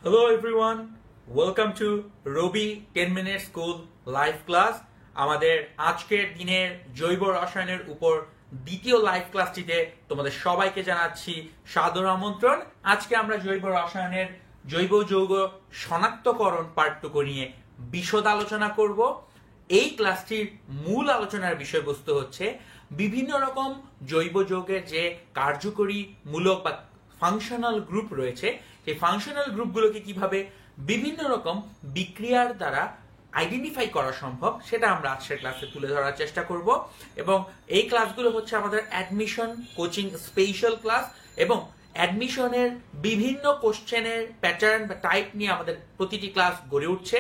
Hello everyone, welcome to Robi 10 minute school live class. আমাদের আজকের দিনের জৈব রসায়নের উপর দ্বিতীয় লাইভ ক্লাসটিতে তোমাদের সবাইকে জানাচ্ছি সাদর আমন্ত্রণ। আজকে আমরা জৈব রসায়নের জৈব যৌগ শনাক্তকরণ পার্টটুকু নিয়ে বিশদ আলোচনা করব। এই ক্লাসটির মূল আলোচনার বিষয়বস্তু হচ্ছে বিভিন্ন রকম জৈব যৌগের যে কার্যকরী মূলক বা ফাংশনাল গ্রুপ রয়েছে, সেই ফাংশনাল গ্রুপগুলোকে কিভাবে বিভিন্ন রকম বিক্রিয়ার দ্বারা আইডেন্টিফাই করা সম্ভব সেটা আমরা আজকের ক্লাসে তুলে ধরার চেষ্টা করব। এবং এই ক্লাসগুলো হচ্ছে আমাদের অ্যাডমিশন কোচিং স্পেশাল ক্লাস, এবং অ্যাডমিশনের বিভিন্ন কোশ্চেনের প্যাটার্ন বা টাইপ নিয়ে আমাদের প্রতিটি ক্লাস গড়ে উঠছে।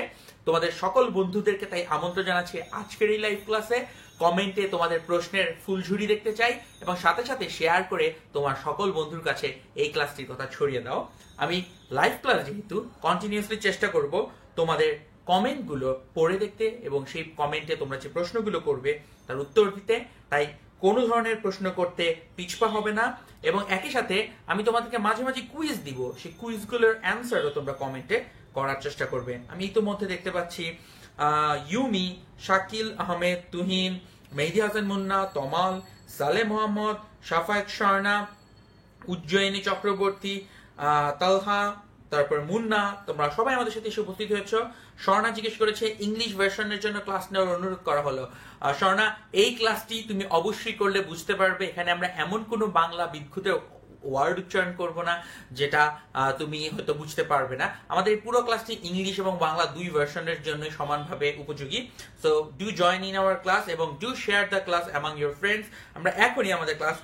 তোমাদের সকল বন্ধুদেরকে তাই আমন্ত্রণ জানাচ্ছি আজকের এই লাইভ ক্লাসে। কমেন্টে তোমাদের প্রশ্নের ফুলঝুরি দেখতে চাই, এবং সাথে সাথে শেয়ার করে তোমার সকল বন্ধুর কাছে এই ক্লাসটির কথা ছড়িয়ে দাও। আমি লাইভ ক্লাস যেহেতু কন্টিনিউয়াসলি চেষ্টা করব তোমাদের কমেন্টগুলো পড়ে দেখতে এবং সেই কমেন্টে তোমরা যে প্রশ্নগুলো করবে তার উত্তর দিতে, তাই কোনো ধরনের প্রশ্ন করতে পিছপা হবে না। এবং একই সাথে আমি তোমাদেরকে মাঝে মাঝে কুইজ দিব, সেই কুইজগুলোর অ্যান্সারও তোমরা কমেন্টে করার চেষ্টা করবে। আমি ইতিমধ্যে দেখতে পাচ্ছি ইউমি, শাকিল আহমেদ, তুহিন, মেহেদি হাসান মুন্না, তমাল, সালে মোহাম্মদ, শাফায়েত স্বর্ণা, উজ্জয়িনী চক্রবর্তী, তালহা, তারপর মুন্না, তোমরা সবাই আমাদের সাথে এসে উপস্থিত হয়েছ। স্বর্ণা জিজ্ঞেস করেছে ইংলিশ ভার্সনের জন্য ক্লাস নেওয়ার অনুরোধ করা হলো। স্বর্ণা, এই ক্লাসটি তুমি অবশ্যই করলে বুঝতে পারবে এখানে আমরা এমন কোনো বাংলা বিক্ষুত ওয়ার্ড উচ্চারণ করব না যেটা তুমি হয়তো বুঝতে পারবে না। আমাদের পুরো ক্লাসটি ইংলিশ এবং বাংলা দুই ভার্সনের জন্য সমানভাবে উপযোগী। So do join in our class এবং do share the class among your friends. আমরা এখনই আমাদের ক্লাস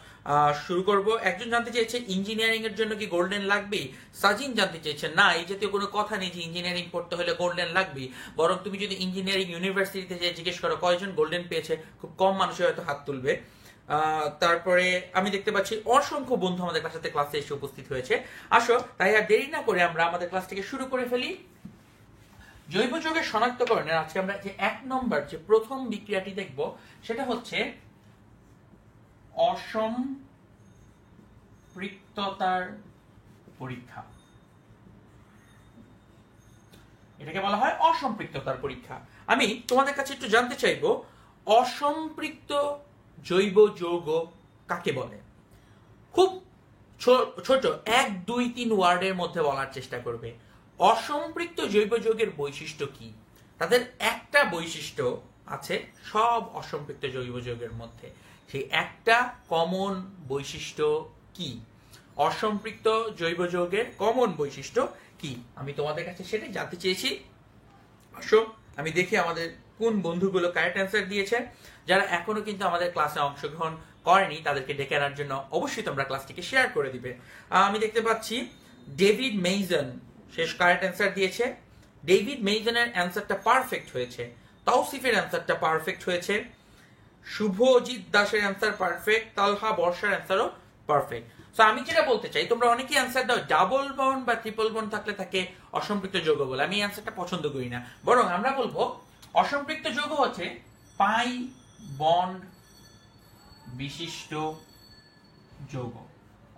শুরু করব। একজন জানতে চেয়েছে ইঞ্জিনিয়ারিং এর জন্য কি গোল্ডেন লাগবে। সাজিন জানতে চেয়েছে না, এই জাতীয় কোনো কথা নেই যে ইঞ্জিনিয়ারিং পড়তে হলে গোল্ডেন লাগবে। বরং তুমি যদি ইঞ্জিনিয়ারিং ইউনিভার্সিটিতে যে জিজ্ঞেস করো কয়জন গোল্ডেন পেয়েছে, খুব কম মানুষই হয়তো হাত তুলবে। তারপরে আমি দেখতে পাচ্ছি অসংখ্য বন্ধু আমাদের সাথে ক্লাসে এসে উপস্থিত হয়েছে। আসো তাই আর দেরি না করে আমরা আমাদের ক্লাসটিকে শুরু করে ফেলি। জৈব যৌগের শনাক্তকরণের আজকে আমরা যে এক নম্বর যে প্রথম বিক্রিয়াটি দেখব সেটা হচ্ছে অসম্পৃক্ততার পরীক্ষা। এটাকে বলা হয় অসম্পৃক্ততার পরীক্ষা। আমি তোমাদের কাছে একটু জানতে চাইবো অসম্পৃক্ত জৈব যৌগ কাকে বলে। খুব ছোট 1, 2, 3 ওয়ার্ডের মধ্যে বলার চেষ্টা করবে। অসম্পৃক্ত জৈব যৌগের বৈশিষ্ট্য কি? তাদের একটা বৈশিষ্ট্য আছে সব অসম্পৃক্ত জৈব যৌগের মধ্যে। সেই একটা কমন বৈশিষ্ট্য কি? অসম্পৃক্ত জৈব যৌগের কমন বৈশিষ্ট্য কি? আমি তোমাদের কাছে সেটাই জানতে চেয়েছি। আসো আমি দেখি আমাদের কোন বন্ধুগুলো কারেক্ট অ্যান্সার দিয়েছে। যারা এখনো কিন্তু আমাদের ক্লাসে অংশগ্রহণ করেনি তাদেরকে ডেকে আনার জন্য অবশ্যই তোমরা ক্লাসটিকে শেয়ার করে দিবে। আমি দেখতে পাচ্ছি ডেভিড মেইজন শেষ কারেক্ট অ্যান্সার দিয়েছে। ডেভিড মেইজনের অ্যান্সারটা পারফেক্ট হয়েছে। তাওসিফের অ্যান্সারটা পারফেক্ট হয়েছে। শুভজিৎ দাসের অ্যান্সার পারফেক্ট। তালহা বর্ষার অ্যান্সারও পারফেক্ট। তো আমি যেটা বলতে চাই, তোমরা অনেকেই অ্যান্সার দাও ডাবল বন্ড বা ট্রিপল বন্ড থাকলে তাকে অসম্পৃক্ত যৌগ বলে। আমি অ্যান্সারটা পছন্দ করি না, বরং আমরা বলবো অসম্পৃক্ত যৌগ হচ্ছে পাই বন্ড বিশিষ্ট যৌগ।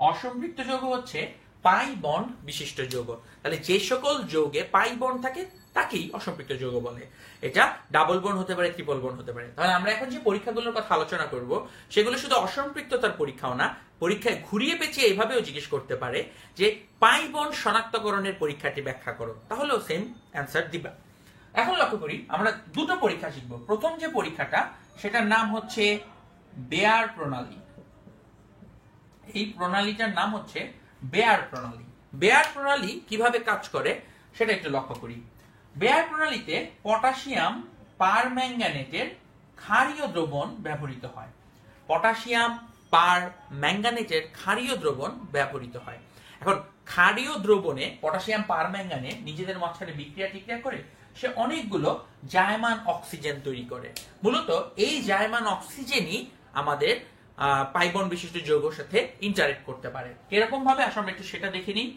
অসম্পৃক্ত যৌগ হচ্ছে পাই বন্ড বিশিষ্ট যৌগ। তাহলে যে সকল যৌগে পাই বন্ড থাকে তাকেই অসম্পৃক্ত যৌগ বলে। এটা ডাবল বন্ড হতে পারে, ট্রিপল বন্ড হতে পারে। তাহলে আমরা এখন যে পরীক্ষাগুলোর কথা আলোচনা করব সেগুলো শুধু অসম্পৃক্ততার পরীক্ষাও না, পরীক্ষায় ঘুরিয়ে পেঁচিয়ে এইভাবেও জিজ্ঞেস করতে পারে যে পাই বন্ড শনাক্তকরণের পরীক্ষাটি ব্যাখ্যা করো, তাহলেও সেম অ্যান্সার দিবা। এখন লক্ষ্য করি আমরা দুটো পরীক্ষা শিখব। প্রথম যে পরীক্ষাটা সেটার নাম হচ্ছে বেয়ার প্রণালী। এই প্রণালীটার নাম হচ্ছে বেয়ার প্রণালী। বেয়ার প্রণালী কিভাবে কাজ করে সেটা একটু লক্ষ্য করি। বেয়ার প্রণালীতে পটাশিয়াম পারম্যাঙ্গানেটের ক্ষারীয় দ্রবণ ব্যবহৃত হয়। পটাশিয়াম পারম্যাঙ্গানেটের ক্ষারীয় দ্রবণ ব্যবহৃত হয়। এখন ক্ষারীয় দ্রবণে পটাশিয়াম পারম্যাঙ্গানেট নিজেদের মাঝখানে বিক্রিয়া টিক্রিয়া করে সে অনেকগুলো জায়মান অক্সিজেন তৈরি করে। মূলত এই জায়মান অক্সিজেনই আমাদের পাই বন্ড বিশিষ্ট যৌগের সাথে ইন্টারেক্ট করতে পারে। কিরকম ভাবে আসলে আমরা একটু সেটা দেখে নিই।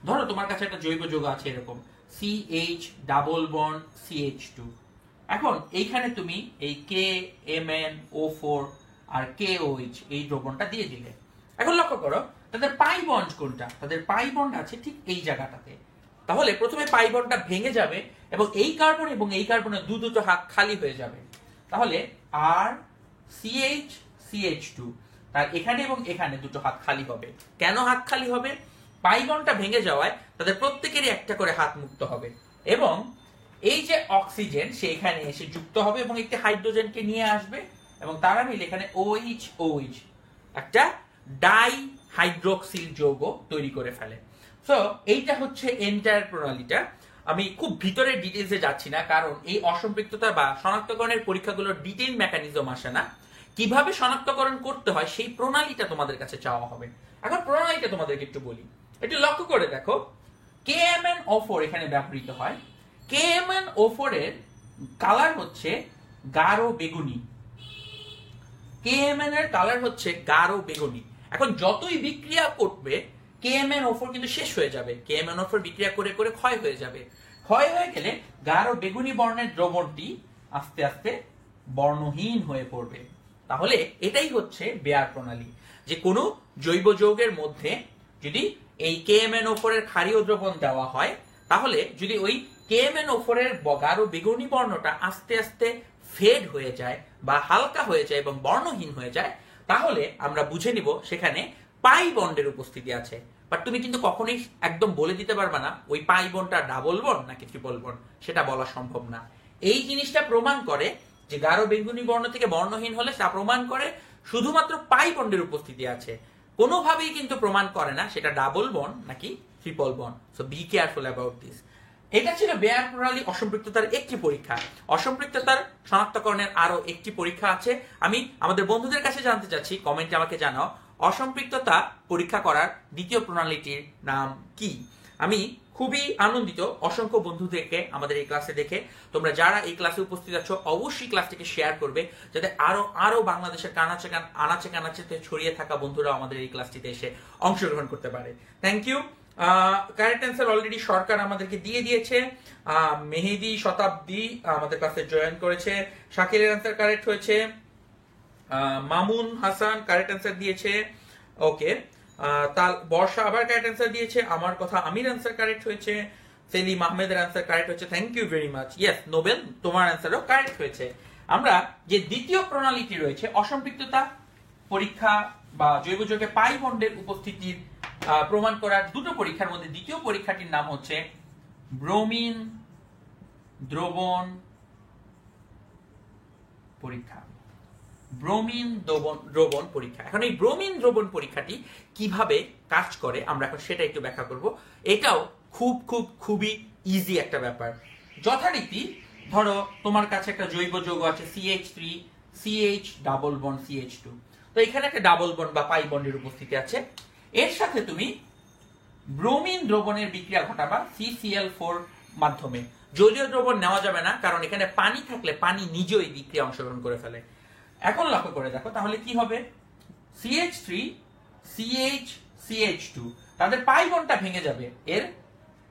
ধরো তোমার কাছে একটা জৈব যৌগ আছে এরকম CH ডাবল বন্ড CH2। এখন এইখানে তুমি এই KMnO4 আর KOH এই দ্রবণটা দিয়ে দিলে। এখন লক্ষ্য করো তাদের পাই বন্ড কোনটা? তাদের পাই বন্ড আছে ঠিক এই জায়গাটাতে। তাহলে প্রথমে পাই বন্ডটা ভেঙে যাবে এবং এই কার্বন এবং এই কার্বনের দুটো হাত খালি হয়ে যাবে। তাহলে আর সিএইচ সিএইচ টু, তার এখানে এবং এখানে দুটো হাত খালি হবে। কেন হাত খালি হবে? পাই বন্ডটা ভেঙে যাওয়ায় তাদের প্রত্যেকেরই একটা করে হাত মুক্ত হবে এবং এই যে অক্সিজেন সে এখানে এসে যুক্ত হবে এবং একটি হাইড্রোজেনকে নিয়ে আসবে এবং তারা মিলে এখানে OH OH একটা ডাই হাইড্রোক্সিল যৌগ তৈরি করে ফেলে। সো এইটা হচ্ছে এন্টায়ার প্রণালীটা। আমি খুব ভিতরের ডিটেলসে যাচ্ছি না, কারণ এই অসম্পৃক্ততা বা শনাক্তকরণের পরীক্ষাগুলোর ডিটেইল মেকানিজম আসে না। কিভাবে শনাক্তকরণ করতে হয় সেই প্রণালীটা তোমাদের কাছে চাওয়া হবে। এখন প্রণালীটা তোমাদেরকে একটু বলি, একটু লক্ষ্য করে দেখো। KMnO4 এখানে ব্যবহৃত হয়। KMnO4 এর কালার হচ্ছে গাঢ় বেগুনি। KMn এর কালার হচ্ছে গাঢ় বেগুনি। এখন যতই বিক্রিয়া করবে KMnO4 কিন্তু শেষ হয়ে যাবে। KMnO4 বিক্রিয়া করে করে ক্ষয় হয়ে যাবে। ক্ষয় হয়ে গেলে গাঢ় বেগুনি বর্ণের দ্রবণটি আস্তে আস্তে বর্ণহীন হয়ে পড়বে। তাহলে এটাই হচ্ছে বেয়ার প্রণালী, যে কোনো জৈব যৌগের মধ্যে যদি এই KMnO4 এর ক্ষারীয় দ্রবণ দেওয়া হয়, তাহলে যদি ওই KMnO4 এর গাঢ় বেগুনি বর্ণটা আস্তে আস্তে ফেড হয়ে যায় বা হালকা হয়ে যায় এবং বর্ণহীন হয়ে যায়, তাহলে আমরা বুঝে নিব সেখানে পাই বন্ডের উপস্থিতি আছে। বাট তুমি কিন্তু কখনোই একদম বলে দিতে পারবে না ওই পাই বন্ডটা ডাবল বন্ড নাকি ট্রিপল বন্ড, সেটা বলা সম্ভব না। এই জিনিসটা প্রমাণ করে যে গাঢ় বেগুনি বর্ণ থেকে বর্ণহীন হলে তা প্রমাণ করে শুধুমাত্র পাই বন্ডের উপস্থিতি আছে, কোনোভাবেই কিন্তু প্রমাণ করে না সেটা ডাবল বন্ড নাকি triple bond. So be careful about this. এটা ছিল বেয়ার প্রণালী অসম্পৃক্ততার একটি পরীক্ষা। অসম্পৃক্ততার শনাক্তকরণের আরো একটি পরীক্ষা আছে। আমি আমাদের বন্ধুদের কাছে জানতে চাচ্ছি, কমেন্টে আমাকে জানাও অসম্পৃক্ততা পরীক্ষা করার দ্বিতীয় প্রণালীটির নাম কি। আমি খুবই আনন্দিত অসংখ্য বন্ধুদেরকে আমাদের এই ক্লাসে দেখে। তোমরা যারা এই ক্লাসে উপস্থিত আছো অবশ্যই ক্লাসটিকে শেয়ার করবে, যাতে আরো বাংলাদেশের আনাচে কানাচেতে ছড়িয়ে থাকা বন্ধুরা আমাদের এই ক্লাসটিতে এসে অংশগ্রহণ করতে পারে। Thank you. Correct answer already সরকার আমাদেরকে দিয়ে দিয়েছে। মেহেদি শতাব্দী আমাদের কাছে জয়েন করেছে। শাকিরের অ্যান্সার কারেক্ট হয়েছে। মামুন হাসান কারেক্ট অ্যান্সার দিয়েছে। ওকে, তাল বর্ষা আবার কারেক্ট অ্যান্সার দিয়েছে। আমার কথা আমির অ্যান্সার কারেক্ট হয়েছে। সেলিম আহমেদের অ্যান্সার কারেক্ট হয়েছে। Thank you very much. Yes, Nobel তোমার অ্যান্সারও কারেক্ট হয়েছে। আমরা যে দ্বিতীয় প্রণালীটি রয়েছে অসম্পৃক্ততা পরীক্ষা বা জৈব যৌগে পাই বন্ডের উপস্থিতির প্রমাণ করার দুটো পরীক্ষার মধ্যে দ্বিতীয় পরীক্ষাটির নাম হচ্ছে ব্রোমিন দ্রবণ পরীক্ষা। ব্রোমিন দ্রবণ পরীক্ষা। এখন এই ব্রোমিন দ্রবণ পরীক্ষাটি কিভাবে কাজ করে আমরা এখন সেটা একটু ব্যাখ্যা করব। এটাও খুবই ইজি একটা ব্যাপার। যথারীতি ধরো তোমার কাছে একটা জৈব যৌগ আছে CH3 CH double bond CH2। তো এখানে একটা ডাবল বন্ড বা পাই বন্ডের উপস্থিতি আছে। এর সাথে তুমি ব্রোমিন দ্রবণের বিক্রিয়া ঘটাবা CCl4 মাধ্যমে। জলীয় দ্রবণ নেওয়া যাবে না, কারণ এখানে পানি থাকলে পানি নিজেই বিক্রিয়া অংশগ্রহণ করে ফেলে। এখন লক্ষ্য করে দেখো তাহলে কি হবে। CH3 CH CH2 তাদের পাই বন্ডটা ভেঙে যাবে এর,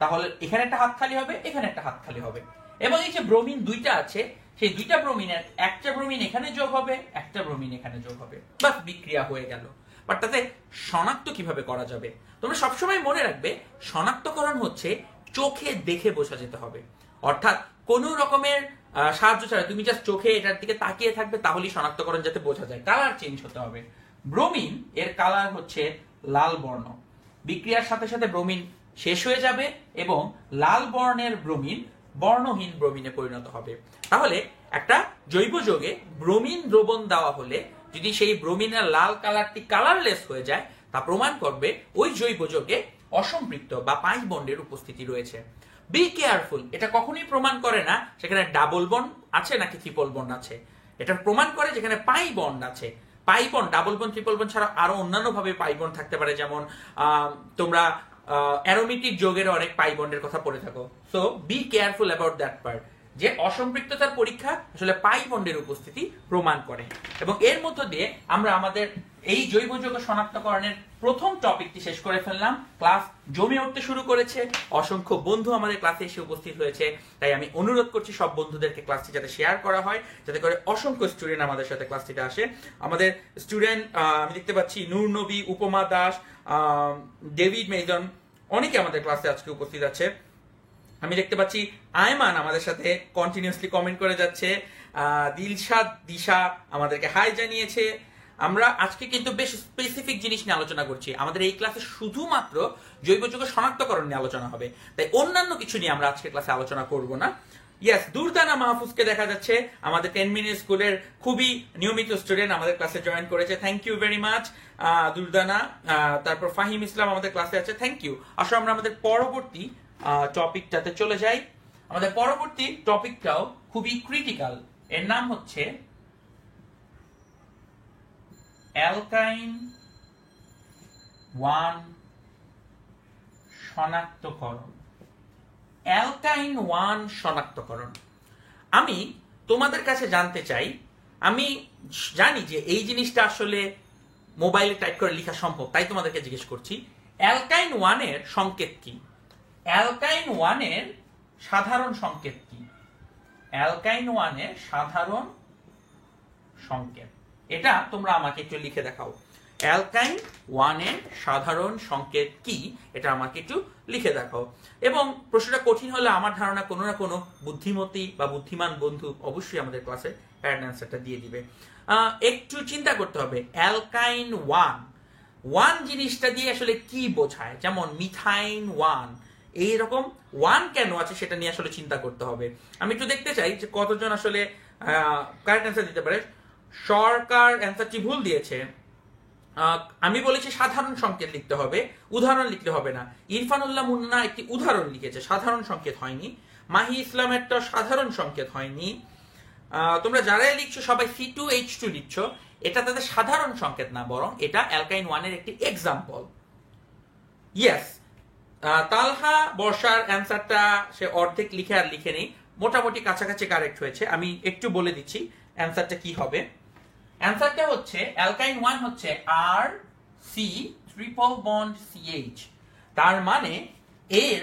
তাহলে এখানে একটা হাত খালি হবে, এখানে একটা হাত খালি হবে এবং এই যে ব্রোমিন দুইটা আছে সেই দুইটা ব্রোমিনের একটা ব্রোমিন এখানে যোগ হবে, একটা ব্রোমিন এখানে যোগ হবে, বাস বিক্রিয়া হয়ে গেল। বাট তাতে শনাক্ত কিভাবে করা যাবে? তোমরা সবসময় মনে রাখবে শনাক্তকরণ হচ্ছে চোখে দেখে বোঝা যেতে হবে। অর্থাৎ কোন রকমের সাহায্য ছাড়া তুমি জাস্ট চোখে এটার দিকে তাকিয়ে থাকবে, তাহলেই শনাক্তকরণ যাতে বোঝা যায়। কালার চেঞ্জ হতে হবে। ব্রোমিন এর কালার হচ্ছে লাল বর্ণ। বিক্রিয়ার সাথে সাথে ব্রোমিন শেষ হয়ে যাবে এবং লাল বর্ণের ব্রোমিন বর্ণহীন ব্রোমিনে পরিণত হবে। তাহলে একটা জৈব যৌগে ব্রোমিন দ্রবণ দেওয়া হলে যদি সেই ব্রোমিনের লাল কালারটি কালারলেস হয়ে যায়, তা প্রমাণ করবে ওই জৈব যৌগে অসম্পৃক্ত বা পাই বন্ডের উপস্থিতি রয়েছে। বি কেয়ারফুল, এটা কখনোই প্রমাণ করে না সেখানে ডাবল বন্ড আছে নাকি ট্রিপল বন্ড আছে। এটা প্রমাণ করে যেখানে পাই বন্ড আছে। Pi bond, double bond, triple bond ছাড়া আরো অন্যান্য ভাবে পাই বন্ড থাকতে পারে, যেমন তোমরা অ্যারোমেটিক যৌগের অনেক পাই বন্ডের কথা পড়ে থাকো। So be careful about that part, যে অসম্পৃক্ততার পরীক্ষা আসলে পাই বন্ডের উপস্থিতি প্রমাণ করে। এবং এর মধ্য দিয়ে আমরা আমাদের এই জৈব যৌগ শনাক্তকরণের প্রথম টপিকটি শেষ করে ফেললাম। ক্লাস জমে উঠতে শুরু করেছে, অসংখ্য বন্ধু আমাদের ক্লাসে এসে উপস্থিত হয়েছে। তাই আমি অনুরোধ করছি সব বন্ধুদেরকে ক্লাসটি যাতে শেয়ার করা হয়, যাতে করে অসংখ্য স্টুডেন্ট আমাদের সাথে ক্লাসটিতে আসে। আমাদের স্টুডেন্ট আমি দেখতে পাচ্ছি নূর নবী, উপমা দাস, ডেভিড মেইজন, অনেকে আমাদের ক্লাসে আজকে উপস্থিত আছে। আমি দেখতে পাচ্ছি আয়মান আমাদের সাথে কন্টিনিউয়াসলি কমেন্ট করে যাচ্ছে। দিলশাদ দিশা আমাদেরকে হাই জানিয়েছে। আমরা আজকে কিন্তু বেশ স্পেসিফিক জিনিস নিয়ে আলোচনা করছি। আমাদের এই ক্লাসে শুধুমাত্র জৈব যৌগ শনাক্তকরণ নিয়ে আলোচনা হবে, তাই অন্যান্য কিছু নিয়ে আমরা আজকে ক্লাসে আলোচনা করব না। ইয়েস, দুর্দানা মাহফুজকে দেখা যাচ্ছে, আমাদের 10 মিনিট স্কুলের খুবই নিয়মিত স্টুডেন্ট, আমাদের ক্লাসে জয়েন করেছে। Thank you very much Durdana. তারপর ফাহিম ইসলাম আমাদের ক্লাসে আছে, থ্যাংক ইউ। আসলে আমরা আমাদের পরবর্তী টপিকটাতে চলে যাই। আমাদের পরবর্তী টপিকটাও খুবই ক্রিটিক্যাল, এর নাম হচ্ছে অ্যালকাইন 1 শনাক্তকরণ। অ্যালকাইন 1 শনাক্তকরণ। আমি তোমাদের কাছে জানতে চাই, আমি জানি যে এই জিনিসটা আসলে মোবাইলে টাইপ করে লেখা সম্ভব, তাই তোমাদেরকে জিজ্ঞেস করছি, অ্যালকাইন 1 এর সংকেত কি? অ্যালকাইন 1 এর সাধারণ সংকেত কি? অ্যালকাইন 1 এর সাধারণ সংকেত, এটা তোমরা আমাকে একটু লিখে দেখাও। অ্যালকাইন 1 এর সাধারণ সংকেত কি, এটা আমাকে একটু লিখে দেখাও। এবং প্রশ্নটা কঠিন হলে আমার ধারণা কোনো না কোনো বুদ্ধিমতী বা বুদ্ধিমান বন্ধু অবশ্যই আমাদের ক্লাসে অ্যান্সারটা দিয়ে দিবে। একটু চিন্তা করতে হবে, অ্যালকাইন 1 জিনিসটা দিয়ে আসলে কি বোঝায়। যেমন মিথাইন 1, এইরকম 1 কেন আছে সেটা নিয়ে আসলে চিন্তা করতে হবে। আমি একটু দেখতে চাই যে কতজন আসলে কারেক্ট অ্যান্সার দিতে পারে। সরকার অ্যান্সারটি ভুল দিয়েছে। আমি বলেছি সাধারণ সংকেত লিখতে হবে, উদাহরণ লিখতে হবে না। ইরফানুল্লাহ মুন্না একটি উদাহরণ লিখেছে, সাধারণ সংকেত হয়নি। মাহি ইসলামেরটা সাধারণ সংকেত হয়নি। তোমরা যারাই লিখছো সবাই C2H2 লিখছো, এটা তাদের সাধারণ সংকেত না, বরং এটা অ্যালকাইন 1 এর একটি এক্সাম্পল। ইয়েস, তালহা বর্ষার অ্যান্সারটা সে অর্ধেক লিখে আর লিখে নেই, মোটামুটি কাছাকাছি কারেক্ট হয়েছে। আমি একটু বলে দিচ্ছি অ্যান্সারটা কি হবে। অ্যান্সারটা হচ্ছে অ্যালকাইন 1 হচ্ছে RC ট্রিপল বন্ড CH। তার মানে এর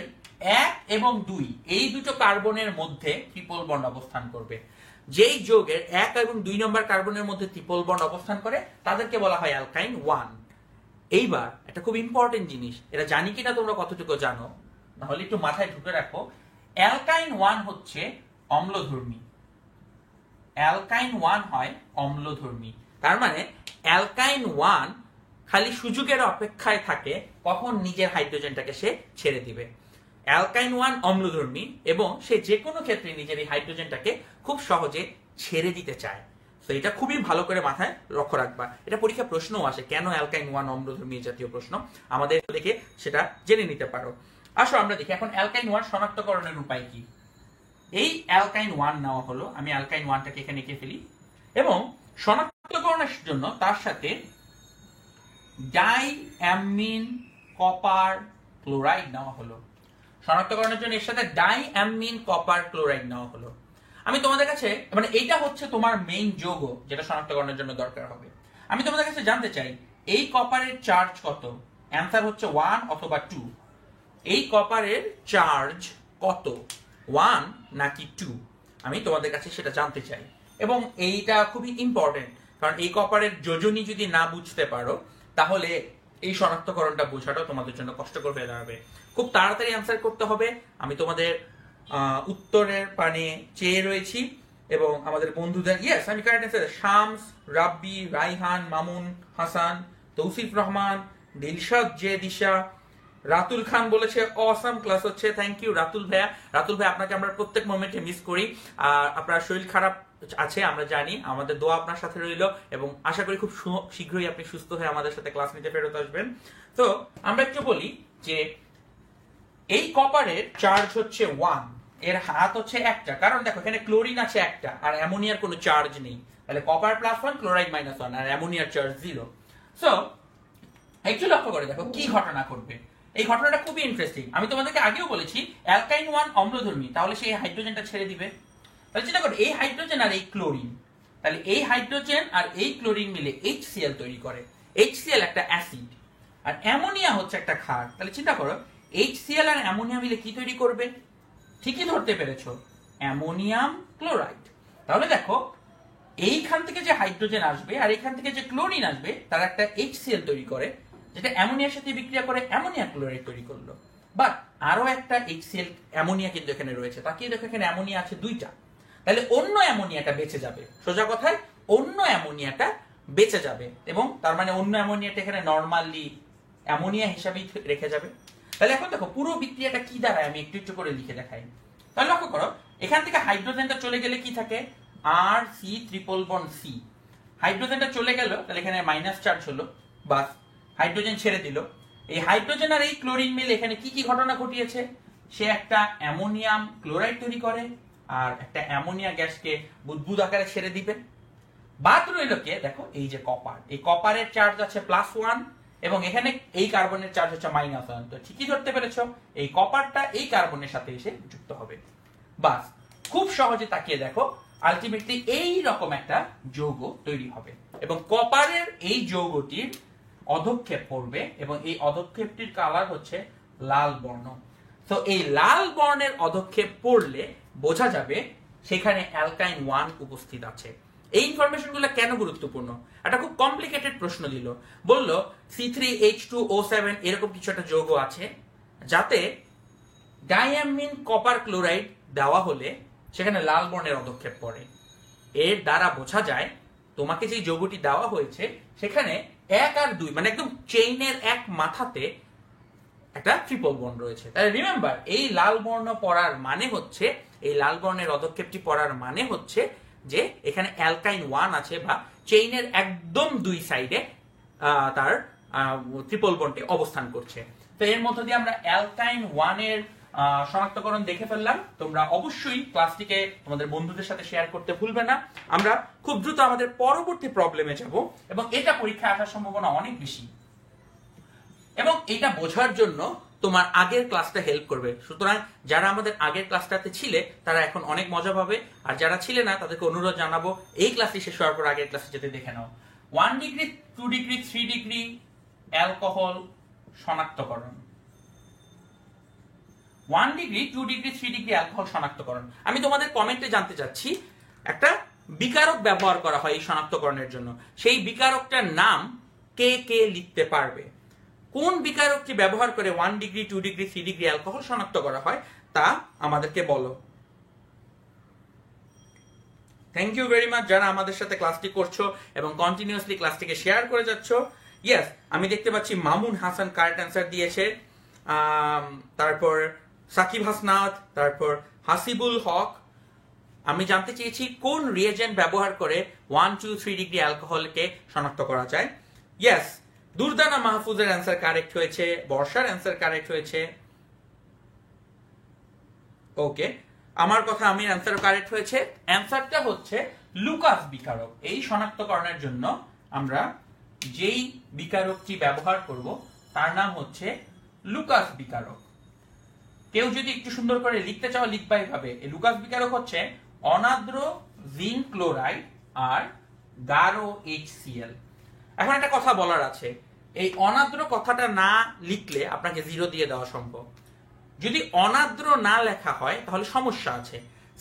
1 এবং 2 এই দুটো কার্বনের মধ্যে ট্রিপল বন্ড অবস্থান করবে। যেই যৌগের 1 এবং 2 নম্বর কার্বনের মধ্যে ট্রিপল বন্ড অবস্থান করে তাদেরকে বলা হয় অ্যালকাইন 1। এইবার এটা খুব ইম্পর্টেন্ট জিনিস, এটা জানি কিনা তোমরা কতটুকু জানো, নাহলে একটু মাথায় ঢুকে রাখো। অ্যালকাইন 1 হচ্ছে অম্লধর্মী। অ্যালকাইন 1 হয় অম্লধর্মী। তার মানে অ্যালকাইন 1 খালি সুযোগের অপেক্ষায় থাকে কখন নিজের হাইড্রোজেনটাকে সে ছেড়ে দিবে। অ্যালকাইন 1 অম্লধর্মী এবং সে যে কোনো ক্ষেত্রে নিজের এই হাইড্রোজেনটাকে খুব সহজে ছেড়ে দিতে চায়। তো এটা খুবই ভালো করে মাথায় লক্ষ্য রাখবা। এটা পরীক্ষা প্রশ্নও আসে, কেন অ্যালকাইন 1 অম্লধর্মী জাতীয় প্রশ্ন, আমাদের দেখে সেটা জেনে নিতে পারো। আসো আমরা দেখি এখন অ্যালকাইন 1 শনাক্তকরণের উপায় কি। এই অ্যালকাইন 1 নেওয়া হলো, আমি অ্যালকাইন 1টাকে এখানে এঁকে ফেলি এবং শনাক্তকরণের জন্য তার সাথে ডাইঅ্যামিন কপার ক্লোরাইড নেওয়া হলো। শনাক্তকরণের জন্য এর সাথে ডাইঅ্যামিন কপার ক্লোরাইড নেওয়া হলো। আমি তোমাদের কাছে, মানে এইটা হচ্ছে তোমার মেইন যৌগ যেটা শনাক্তকরণের জন্য দরকার হবে। আমি তোমাদের কাছে জানতে চাই এই কপারের চার্জ কত। অ্যান্সার হচ্ছে 1 অথবা 2। এই কপারের চার্জ কত, 1 নাকি 2? আমি তোমাদের কাছে সেটা জানতে চাই। এবং এইটা খুবই ইম্পর্টেন্ট, কারণ এই কপারের যোজনী যদি না বুঝতে পারো তাহলে এই শনাক্তকরণটা বোঝাটাও তোমাদের জন্য কষ্টকর হয়ে দাঁড়াবে। খুব তাড়াতাড়ি অ্যান্সার করতে হবে। আমি তোমাদের উত্তরের পানে চেয়ে রয়েছি এবং আমাদের বন্ধুদের, ইয়েস আমি কারেক্ট অ্যান্সার, শামস, রাব্বি, রাইহান, মামুন, হাসান, তৌসিফ রহমান, দিলশাদ জে দিশা, রাতুল খান বলেছে অসাম ক্লাস হচ্ছে। থ্যাংক ইউ রাতুল ভাইয়া। রাতুল ভাই আপনাকে আমরা প্রত্যেক মোমেন্টে মিস করি। আর আপনার শরীর খারাপ আছে আমরা জানি, আমাদের দোয়া আপনার সাথে রইল এবং আশা করি খুব শীঘ্রই আপনি সুস্থ হয়ে আমাদের সাথে ক্লাস নিতে ফেরত আসবেন। তো আমরা একটু বলি যে এই কপারের চার্জ হচ্ছে 1, এর হাত হচ্ছে একটা, কারণ দেখো এখানে ক্লোরিন আছে একটা আর অ্যামোনিয়ার কোনো চার্জ নেই, তাহলে কপার +1 ক্লোরাইড -1 আর অ্যামোনিয়ার চার্জ 0। সো একটু লক্ষ্য করে দেখো কি ঘটনা ঘটবে। এই ঘটনাটা খুবই ইন্টারেস্টিং। আমি তোমাদেরকে আগেও বলেছি অ্যালকাইন 1 অম্লধর্মী, তাহলে সেই হাইড্রোজেনটা ছেড়ে দিবে। তাহলে চিন্তা করো এই হাইড্রোজেন আর এই ক্লোরিন, তাহলে এই হাইড্রোজেন আর এই ক্লোরিন মিলে HCl তৈরি করে। HCl একটা অ্যাসিড আর অ্যামোনিয়া হচ্ছে একটা ক্ষার। তাহলে চিন্তা করো HCl আর অ্যামোনিয়া মিলে কি তৈরি করবে? ঠিকই ধরতে পেরেছো, অ্যামোনিয়াম ক্লোরাইড। তাহলে দেখো এইখান থেকে যে হাইড্রোজেন আসবে আর এইখান থেকে যে ক্লোরিন আসবে তারা একটা HCl তৈরি করে, যেটা অ্যামোনিয়ার সাথে বিক্রিয়া করে অ্যামোনিয়া ক্লোরাইড তৈরি করলো। বাট আরো একটা HCl অ্যামোনিয়া কিন্তু এখানে রয়েছে, তাকিয়ে দেখো এখানে অ্যামোনিয়া আছে দুইটা, তাহলে অন্য অ্যামোনিয়াটা বেঁচে যাবে। সোজা কথায় অন্য অ্যামোনিয়াটা বেঁচে যাবে, এবং তার মানে অন্য অ্যামোনিয়াটা এখানে নরমালি অ্যামোনিয়া হিসাবেই রেখে যাবে। তাহলে এখন দেখো পুরো বিক্রিয়াটা কি দাঁড়ায়, আমি একটু একটু করে লিখে দেখাই। তাহলে লক্ষ্য করো, এখান থেকে হাইড্রোজেনটা চলে গেলে কি থাকে, R3 C। হাইড্রোজেনটা চলে গেল, তাহলে এখানে মাইনাস চার্জ হলো, বাস হাইড্রোজেন ছেড়ে দিল। এই হাইড্রোজেন আর এই ক্লোরিন মিলে এখানে কি কি ঘটনা ঘটিয়েছে, সে একটা অ্যামোনিয়াম ক্লোরাইড তৈরি করে আর একটা অ্যামোনিয়া গ্যাসকে বুদবুদ আকারে ছেড়ে দিবে। বাদ রইল কে, দেখো এই যে কপার, এই কপারের চার্জ আছে +1 এবং এখানে এই কার্বনের চার্জ হচ্ছে -1। তো ঠিকই ধরতে পেরেছো, এই কপারটা এই কার্বনের সাথে এসে যুক্ত হবে। বাস খুব সহজে তাকিয়ে দেখো, আলটিমেটলি এই রকম একটা যৌগ তৈরি হবে এবং কপারের এই যৌগটির অধক্ষেপ পড়বে এবং এই অধক্ষেপটির কালার হচ্ছে লাল বর্ণ। তো এই লাল বর্ণের অধক্ষেপ পড়লে বোঝা যাবে সেখানে অ্যালকাইন 1 উপস্থিত আছে। এই ইনফরমেশনগুলো কেন গুরুত্বপূর্ণ, একটা খুব কমপ্লিকেটেড প্রশ্ন দিল, বলল C3H2O7 এরকম কিছু একটা যৌগ আছে যাতে ডাইঅ্যামিন কপার ক্লোরাইড দেওয়া হলে সেখানে লাল বর্ণের অধক্ষেপ পড়ে। এর দ্বারা বোঝা যায় তোমাকে যে যৌগটি দেওয়া হয়েছে সেখানে 1 আর 2 মানে একদম চেইনের এক মাথাতে একটা ট্রিপল বন্ড রয়েছে। তাহলে রিমেম্বার, এই লাল বর্ণ পড়ার মানে হচ্ছে, এই লাল বর্ণের অধক্ষেপটি পড়ার মানে হচ্ছে যে এখানে অ্যালকাইন 1 আছে বা চেইনের একদম 2 সাইডে তার ট্রিপল বন্ডটি অবস্থান করছে। তো এর মধ্য দিয়ে আমরা অ্যালকাইন 1 এর শনাক্তকরণ দেখে ফেললাম। তোমরা অবশ্যই ক্লাসটিকে তোমাদের বন্ধুদের সাথে শেয়ার করতে ভুলবে না। আমরা খুব দ্রুত আমাদের পরবর্তী প্রবলেমে যাব এবং এটা পরীক্ষায় আসার সম্ভাবনা অনেক বেশি, এবং এটা বোঝার জন্য তোমার আগের ক্লাসটা হেল্প করবে। সুতরাং যারা আমাদের আগের ক্লাসটাতে ছিলে তারা এখন অনেক মজা পাবে, আর যারা ছিলে না তাদেরকে অনুরোধ জানাবো এই ক্লাসটি শেষ হওয়ার পর আগের ক্লাসে যেতে দেখে নাও। 1 ডিগ্রি, 2 ডিগ্রি, 3 ডিগ্রি অ্যালকোহল শনাক্তকরণ। 1 ডিগ্রি, 2 ডিগ্রি, 3 ডিগ্রি অ্যালকোহল শনাক্তকরণ। আমি তোমাদের কমেন্টে জানতে চাচ্ছি, একটা বিকারক ব্যবহার করা হয় এই শনাক্তকরণের জন্য, সেই বিকারকটার নাম কে কে লিখতে পারবে? কোন বিকারকটি ব্যবহার করে 1 ডিগ্রি, 2 ডিগ্রি, 3 ডিগ্রি অ্যালকোহল শনাক্ত করা হয় তা আমাদেরকে বলো। থ্যাংক ইউ ভেরি মাচ যারা আমাদের সাথে ক্লাসটি করছো এবং কন্টিনিউয়াসলি ক্লাসটিকে শেয়ার করে যাচ্ছ। ইয়েস, আমি দেখতে পাচ্ছি মামুন হাসান কারেক্ট অ্যান্সার দিয়েছে, তারপর সাকিব হাসনাত, তারপর হাসিবুল হক। আমি জানতে চেয়েছি কোন রিয়েজেন্ট ব্যবহার করে 1, 2, 3 ডিগ্রি অ্যালকোহলকে শনাক্ত করা যায়। ইয়েস, দুর্দানা মাহফুজের অ্যান্সার কারেক্ট হয়েছে, বর্ষার অ্যান্সার কারেক্ট হয়েছে। ওকে, আমার কথা আমির অ্যান্সার কারেক্ট হয়েছে। অ্যান্সারটা হচ্ছে লুকাস বিকারক। এই শনাক্তকরণের জন্য আমরা যেই বিকারকটি ব্যবহার করব তার নাম হচ্ছে লুকাস বিকারক। কেউ যদি একটু সুন্দর করে লিখতে চাও লিখবা এভাবে, এই লুকাস বিকারক হচ্ছে অনাদ্র জিঙ্ক ক্লোরাইড আর গাঢ় HCl। এখন একটা কথা বলার আছে, এই অনাদ্র কথাটা না লিখলে আপনাকে 0 দিয়ে দেওয়া সম্ভব। যদি অনাদ্র না লেখা হয় তাহলে সমস্যা আছে।